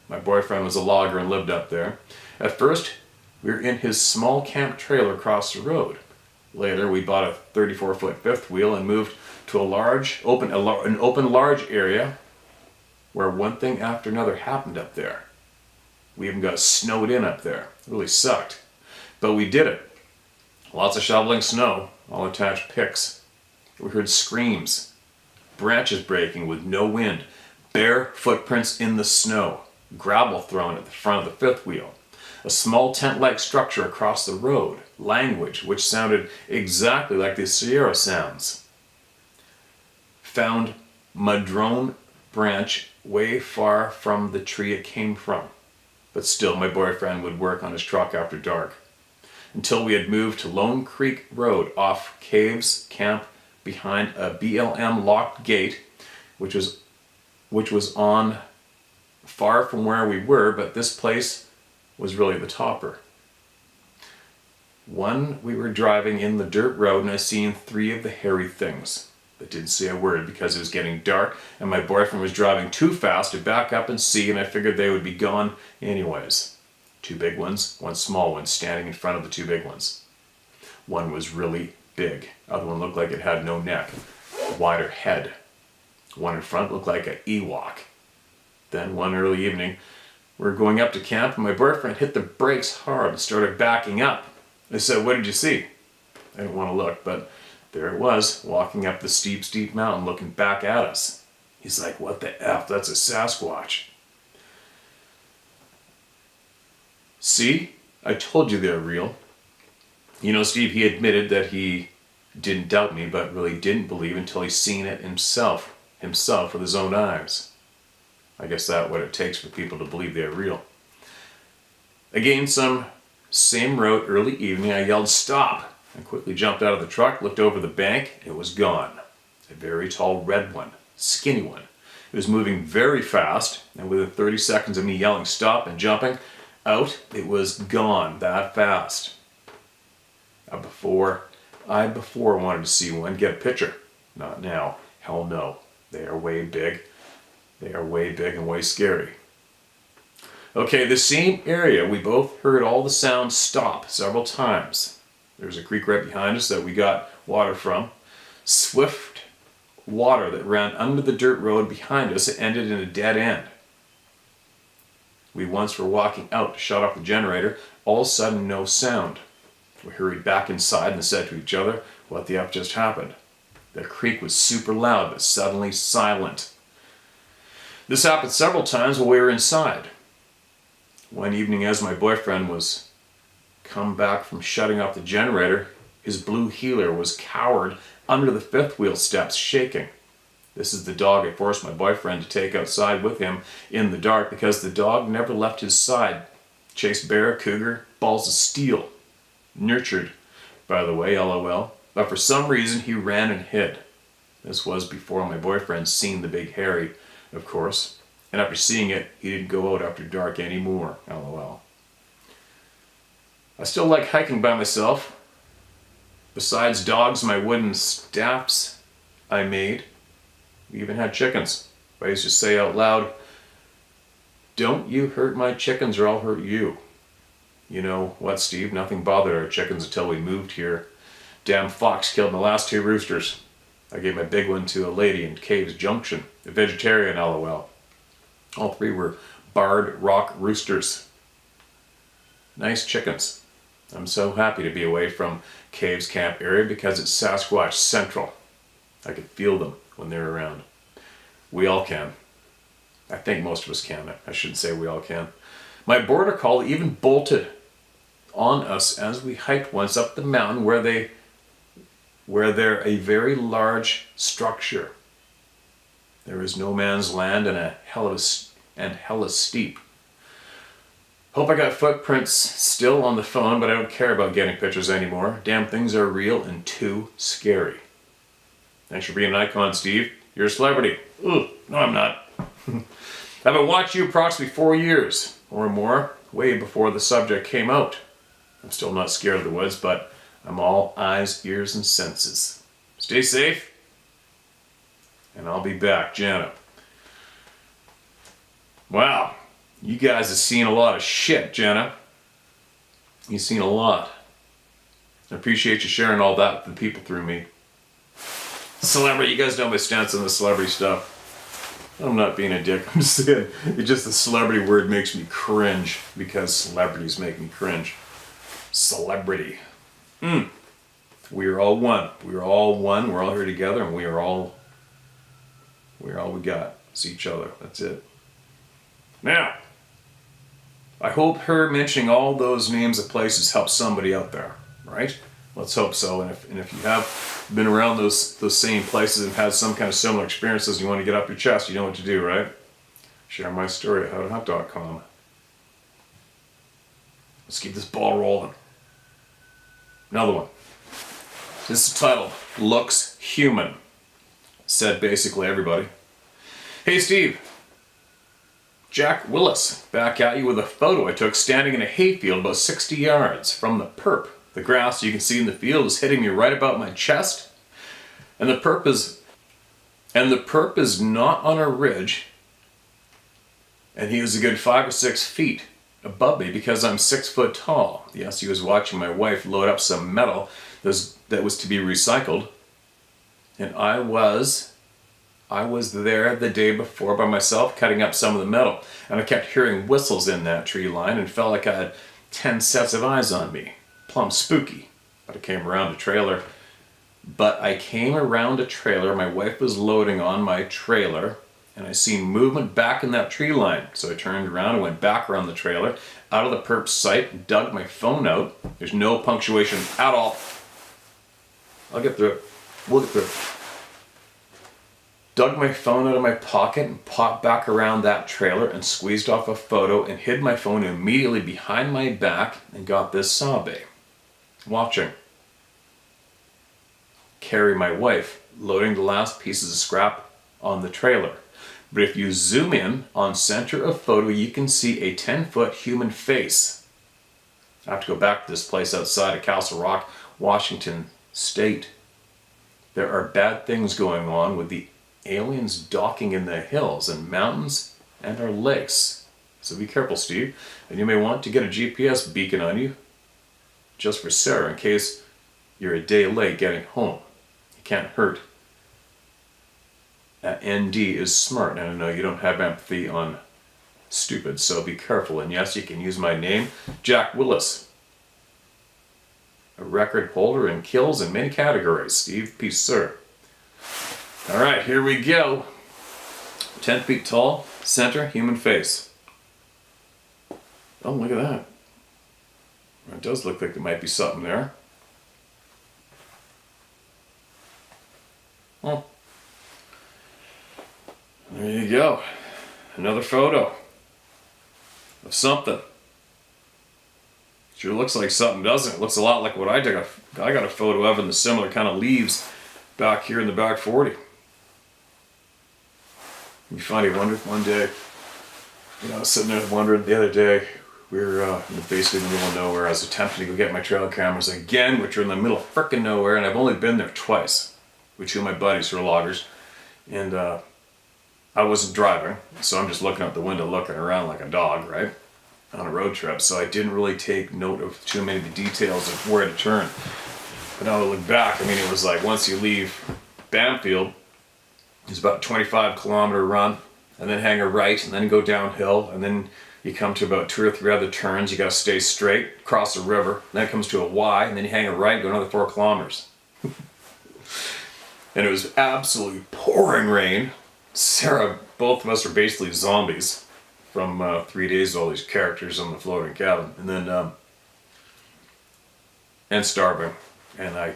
My boyfriend was a logger and lived up there. At first, we were in his small camp trailer across the road. Later, we bought a 34-foot fifth wheel and moved to an open large area where one thing after another happened up there. We even got snowed in up there. It really sucked. But we did it. Lots of shoveling snow, all attached picks. We heard screams, branches breaking with no wind, bare footprints in the snow, gravel thrown at the front of the fifth wheel, a small tent-like structure across the road, language which sounded exactly like the Sierra sounds. Found madrone branch way far from the tree it came from. But still, my boyfriend would work on his truck after dark. Until we had moved to Lone Creek Road off Caves Camp behind a BLM locked gate, which was on far from where we were, but this place was really the topper. We were driving in the dirt road and I seen 3 of the hairy things, but didn't say a word because it was getting dark and my boyfriend was driving too fast to back up and see, and I figured they would be gone anyways. 2 big ones, 1 small one standing in front of the 2 big ones. One was really big, other one looked like it had no neck, a wider head. One in front looked like an Ewok. Then one early evening, we were going up to camp and my boyfriend hit the brakes hard and started backing up. I said, "What did you see?" I didn't want to look, but there it was, walking up the steep, steep mountain looking back at us. He's like, "What the F? That's a Sasquatch." See? I told you they're real. You know, Steve, he admitted that he didn't doubt me, but really didn't believe until he seen it himself with his own eyes. I guess that's what it takes for people to believe they're real. Again, same road, early evening, I yelled, "Stop!" I quickly jumped out of the truck, looked over the bank, it was gone. A very tall red one, skinny one. It was moving very fast, and within 30 seconds of me yelling stop and jumping out, it was gone that fast. I before wanted to see one, get a picture. Not now. Hell no. They are way big. They are way big and way scary. Okay, the same area, we both heard all the sounds stop several times. There's a creek right behind us that we got water from. Swift water that ran under the dirt road behind us. It ended in a dead end. We once were walking out to shut off the generator. All of a sudden, no sound. We hurried back inside and said to each other, what the F just happened? The creak was super loud but suddenly silent. This happened several times while we were inside. One evening as my boyfriend was come back from shutting off the generator, his blue heeler was cowered under the fifth wheel steps shaking. This is the dog I forced my boyfriend to take outside with him in the dark because the dog never left his side. Chased bear, cougar, balls of steel. Nurtured, by the way, LOL. But for some reason he ran and hid. This was before my boyfriend seen the big hairy, of course. And after seeing it, he didn't go out after dark anymore, LOL. I still like hiking by myself. Besides dogs, my wooden staffs I made. We even had chickens. I used to say out loud, don't you hurt my chickens or I'll hurt you. You know what, Steve? Nothing bothered our chickens until we moved here. Damn fox killed my last 2 roosters. I gave my big one to a lady in Caves Junction, a vegetarian, LOL. All 3 were barred rock roosters. Nice chickens. I'm so happy to be away from Caves Camp area because it's Sasquatch Central. I could feel them when they're around. We all can. I think most of us can. I shouldn't say we all can. My border collie even bolted on us as we hiked once up the mountain where they're a very large structure. There is no man's land and hella steep. Hope I got footprints still on the phone, but I don't care about getting pictures anymore. Damn things are real and too scary. Thanks for being an icon, Steve. You're a celebrity. Ugh, no, I'm not. I've been watching you approximately 4 years or more, way before the subject came out. I'm still not scared of the woods, but I'm all eyes, ears, and senses. Stay safe, and I'll be back, Jana. Wow, you guys have seen a lot of shit, Jana. You've seen a lot. I appreciate you sharing all that with the people through me. Celebrity, you guys know my stance on the celebrity stuff. I'm not being a dick, I'm just saying, it's just the celebrity word makes me cringe because celebrities make me cringe. Celebrity. We are all one. We are all one. We're all here together, and we are all we got. It's each other. That's it. Now, I hope her mentioning all those names of places helps somebody out there, right? Let's hope so. And if you have been around those same places and had some kind of similar experiences, and you want to get up your chest, you know what to do, right? Share my story at howtohunt.com. Let's keep this ball rolling. Another one. This is titled, Looks Human. Said basically everybody. Hey Steve. Jack Willis, back at you with a photo I took standing in a hayfield about 60 yards from the perp. The grass you can see in the field is hitting me right about my chest. And the perp is not on a ridge. And he is a good 5 or 6 feet above me because I'm 6 foot tall. Yes, he was watching my wife load up some metal that was to be recycled. And I was there the day before by myself cutting up some of the metal. And I kept hearing whistles in that tree line and felt like I had 10 sets of eyes on me. Plumb spooky. But I came around a trailer. My wife was loading on my trailer. And I seen movement back in that tree line. So I turned around and went back around the trailer, out of the perp's sight, and dug my phone out. There's no punctuation at all. I'll get through it. We'll get through it. Dug my phone out of my pocket and popped back around that trailer and squeezed off a photo and hid my phone immediately behind my back and got this sabe. Watching. Carrie, my wife, loading the last pieces of scrap on the trailer. But if you zoom in on center of photo, you can see a 10-foot human face. I have to go back to this place outside of Castle Rock, Washington State. There are bad things going on with the aliens docking in the hills and mountains and our lakes. So be careful, Steve. And you may want to get a GPS beacon on you, just for Sarah, in case you're a day late getting home. It can't hurt. ND is smart, and I know you don't have empathy on stupid, so be careful. And yes, you can use my name, Jack Willis. a record holder in kills in many categories. Steve P. Sir. All right, here we go. 10 feet tall, center, human face. Oh, look at that. It does look like there might be something there. Oh. There you go. Another photo of something. Sure looks like something, doesn't it? It looks a lot like what I took. I got a photo of in the similar kind of leaves back here in the back 40. It'd be funny, wondered one day, I was sitting there wondering the other day, we were basically in the middle of nowhere. I was attempting to go get my trail cameras again, which are in the middle of frickin' nowhere, and I've only been there twice with two of my buddies who are loggers. And I wasn't driving, so I'm just looking out the window, looking around like a dog, right? On a road trip, so I didn't really take note of too many of the details of where to turn. But now I look back, I mean, it was like once you leave Bamfield, it's about a 25-kilometer run, and then hang a right, and then go downhill, and then you come to about 2 or 3 other turns. You got to stay straight, cross the river, and then it comes to a Y, and then you hang a right, go another 4 kilometers. And it was absolutely pouring rain. Sarah, both of us are basically zombies from 3 days of all these characters on the floating cabin, and then and starving. And I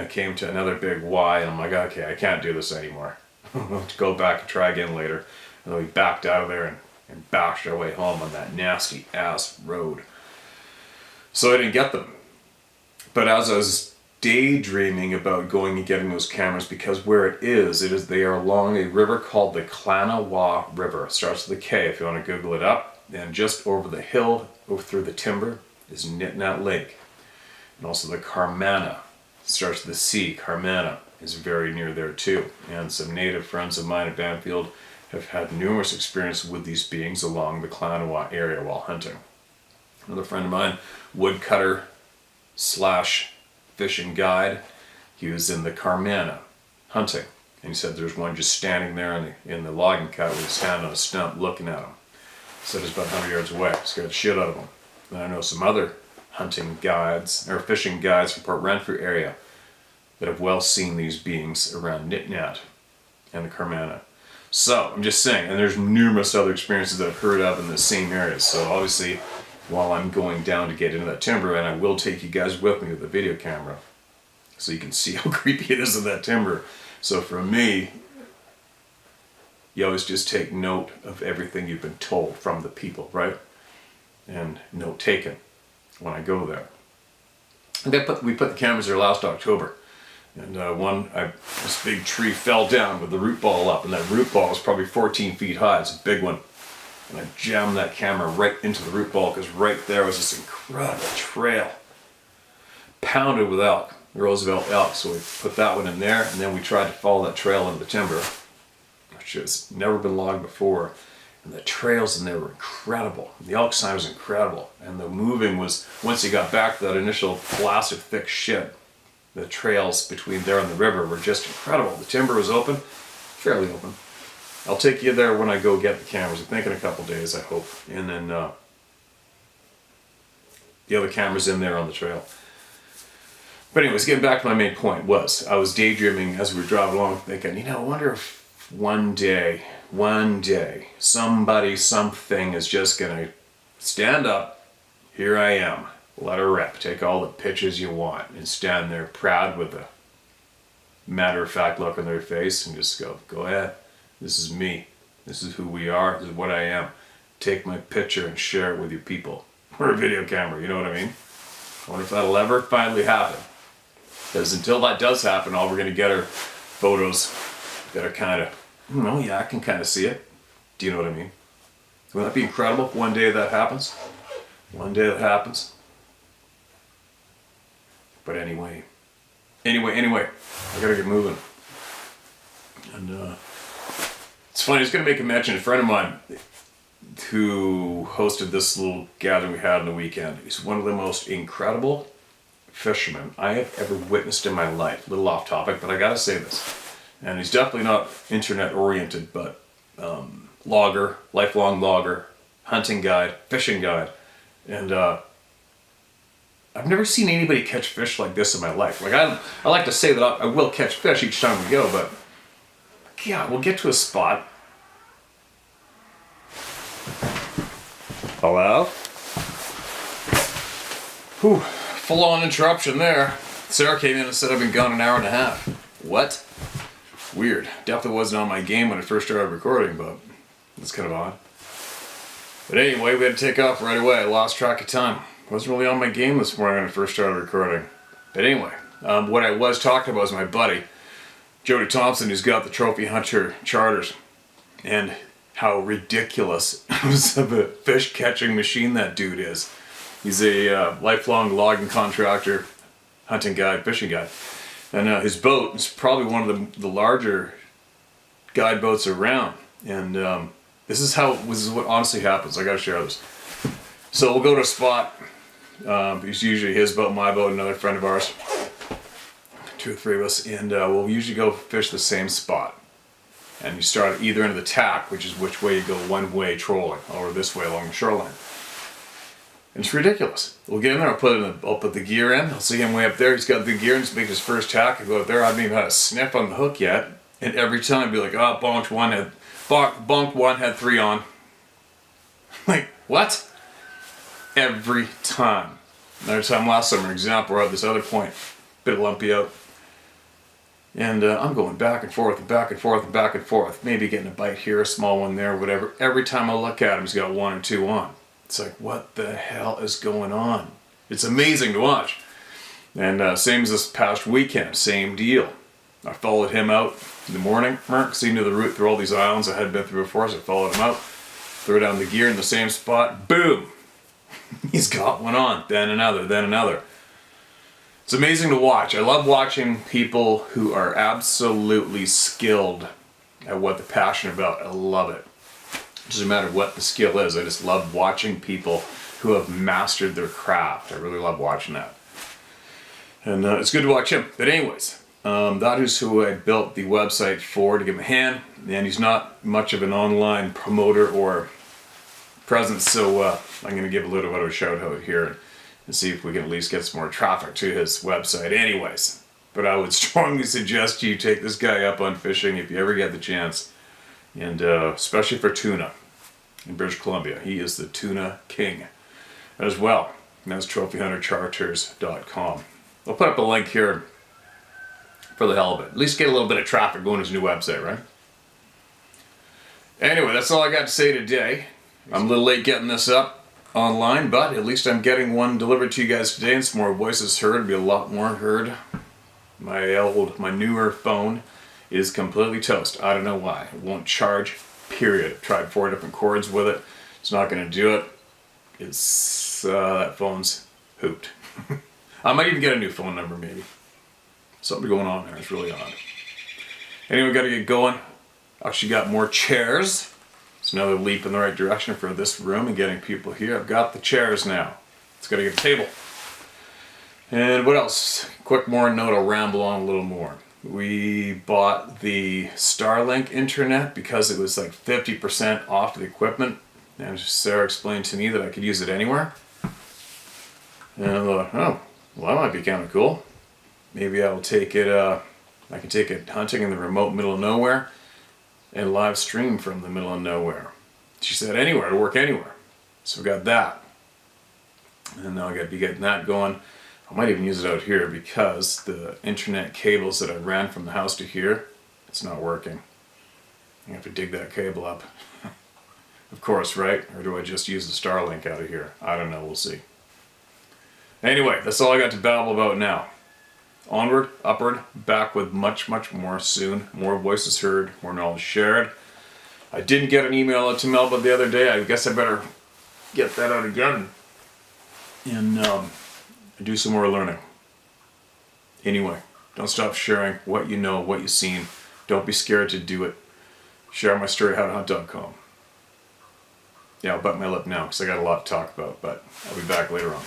came to another big Y, and I'm like, okay, I can't do this anymore. I'm going to go back and try again later. And then we backed out of there and bashed our way home on that nasty ass road. So I didn't get them. But as I was daydreaming about going and getting those cameras, because where it is they are along a river called the Klanawa River. It starts with a K if you want to Google it up. And just over the hill, over through the timber, is Nitnat Lake. And also the Carmana. It starts with the C, Carmana, is very near there too. And some native friends of mine at Bamfield have had numerous experiences with these beings along the Klanawa area while hunting. Another friend of mine, woodcutter / fishing guide, he was in the Carmana hunting. And he said there's one just standing there in the logging cut with his hand on a stump looking at him. He said it's about 100 yards away. Scared the shit out of him. And I know some other hunting guides, or fishing guides from Port Renfrew area that have well seen these beings around Nitnat and the Carmana. So, I'm just saying, and there's numerous other experiences that I've heard of in the same areas. So obviously, while I'm going down to get into that timber, and I will take you guys with me with the video camera, so you can see how creepy it is in that timber. So for me, you always just take note of everything you've been told from the people, right? And note taken when I go there. And we put the cameras there last October. And this big tree fell down with the root ball up, and that root ball was probably 14 feet high. It's a big one. And I jammed that camera right into the root ball, because right there was this incredible trail, pounded with elk, Roosevelt elk. So we put that one in there, and then we tried to follow that trail into the timber, which has never been logged before. And the trails in there were incredible. The elk sign was incredible. And the moving was, once you got back to that initial blast of thick shit, the trails between there and the river were just incredible. The timber was open, fairly open. I'll take you there when I go get the cameras. I think in a couple days, I hope. And then the other cameras in there on the trail. But anyways, getting back to my main point was, I was daydreaming as we were driving along thinking, I wonder if one day, somebody, something is just going to stand up. Here I am. Let her rip. Take all the pictures you want and stand there proud with a matter-of-fact look on their face and just go ahead. This is me. This is who we are. This is what I am. Take my picture and share it with your people. Or a video camera, you know what I mean? I wonder if that'll ever finally happen. Because until that does happen, all we're going to get are photos that are kind of, yeah, I can kind of see it. Do you know what I mean? Wouldn't that be incredible if one day that happens? One day that happens. But anyway, I gotta get moving. And it's funny, I was gonna make a mention, a friend of mine who hosted this little gathering we had on the weekend. He's one of the most incredible fishermen I have ever witnessed in my life. A little off topic, but I gotta say this. And he's definitely not internet oriented, but logger, lifelong logger, hunting guide, fishing guide. And I've never seen anybody catch fish like this in my life. Like I like to say that I will catch fish each time we go, but yeah, we'll get to a spot. Hello? Whew, full on interruption there. Sarah came in and said I've been gone an hour and a half. What? Weird. Definitely wasn't on my game when I first started recording, but that's kind of odd. But anyway, we had to take off right away. I lost track of time. Wasn't really on my game this morning when I first started recording. But anyway, what I was talking about was my buddy, Jody Thompson, who's got the Trophy Hunter charters. And how ridiculous of a fish catching machine that dude is. He's a lifelong logging contractor, hunting guide, fishing guide. And his boat is probably one of the larger guide boats around. And this is what honestly happens. I gotta share this. So we'll go to a spot. It's usually his boat, my boat, another friend of ours. 2 or 3 of us. And we'll usually go fish the same spot. And you start at either end of the tack, which is which way you go one-way trolling, or this way along the shoreline. And it's ridiculous. We'll get in there, I'll put the gear in, I'll see him way up there, he's got the gear and he's making his first tack, I go up there, I haven't even had a sniff on the hook yet, and every time be like, oh, bonked one, had 3 on. Like, what? Every time. Another time last summer, example, we're at this other point, bit of lumpy out. And I'm going back and forth and back and forth and back and forth. Maybe getting a bite here, a small one there, whatever. Every time I look at him, he's got 1 or 2 on. It's like, what the hell is going on? It's amazing to watch. And same as this past weekend, same deal. I followed him out in the morning, because he knew the route through all these islands I hadn't been through before, so I followed him out. Threw down the gear in the same spot, boom! He's got one on, then another, then another. It's amazing to watch. I love watching people who are absolutely skilled at what they're passionate about. I love it. It doesn't matter what the skill is. I just love watching people who have mastered their craft. I really love watching that. And it's good to watch him. But anyways, that is who I built the website for, to give him a hand. And he's not much of an online promoter or presence, so I'm going to give a little bit of a shout out here and see if we can at least get some more traffic to his website anyways. But I would strongly suggest you take this guy up on fishing if you ever get the chance. And especially for tuna in British Columbia. He is the tuna king as well. And that's trophyhuntercharters.com. I'll put up a link here for the hell of it. At least get a little bit of traffic going to his new website, right? Anyway, that's all I got to say today. I'm a little late getting this up online, but at least I'm getting one delivered to you guys today, and some more voices heard. It'll be a lot more heard. My newer phone is completely toast. I don't know why. It won't charge, period. I've tried 4 different cords with it. It's not going to do it. It's, that phone's hooped. I might even get a new phone number, maybe. Something going on there. It's really odd. Anyway, got to get going. Actually got more chairs. It's another leap in the right direction for this room and getting people here. I've got the chairs now. It's got to get a table. And what else? Quick more note, I'll ramble on a little more. We bought the Starlink internet because it was like 50% off the equipment. And Sarah explained to me that I could use it anywhere. And I thought, oh, well, that might be kind of cool. Maybe I'll take it, I can take it hunting in the remote middle of nowhere and live stream from the middle of nowhere. She said anywhere, to work anywhere. So we got that. And now I got to be getting that going. I might even use it out here because the internet cables that I ran from the house to here, it's not working. I have to dig that cable up. Of course, right? Or do I just use the Starlink out of here? I don't know, we'll see. Anyway, that's all I got to babble about now. Onward, upward, back with much, much more soon. More voices heard, more knowledge shared. I didn't get an email out to Melba the other day. I guess I better get that out again and do some more learning. Anyway, don't stop sharing what you know, what you've seen. Don't be scared to do it. Share my story, howtohunt.com. Yeah, I'll bite my lip now because I got a lot to talk about, but I'll be back later on.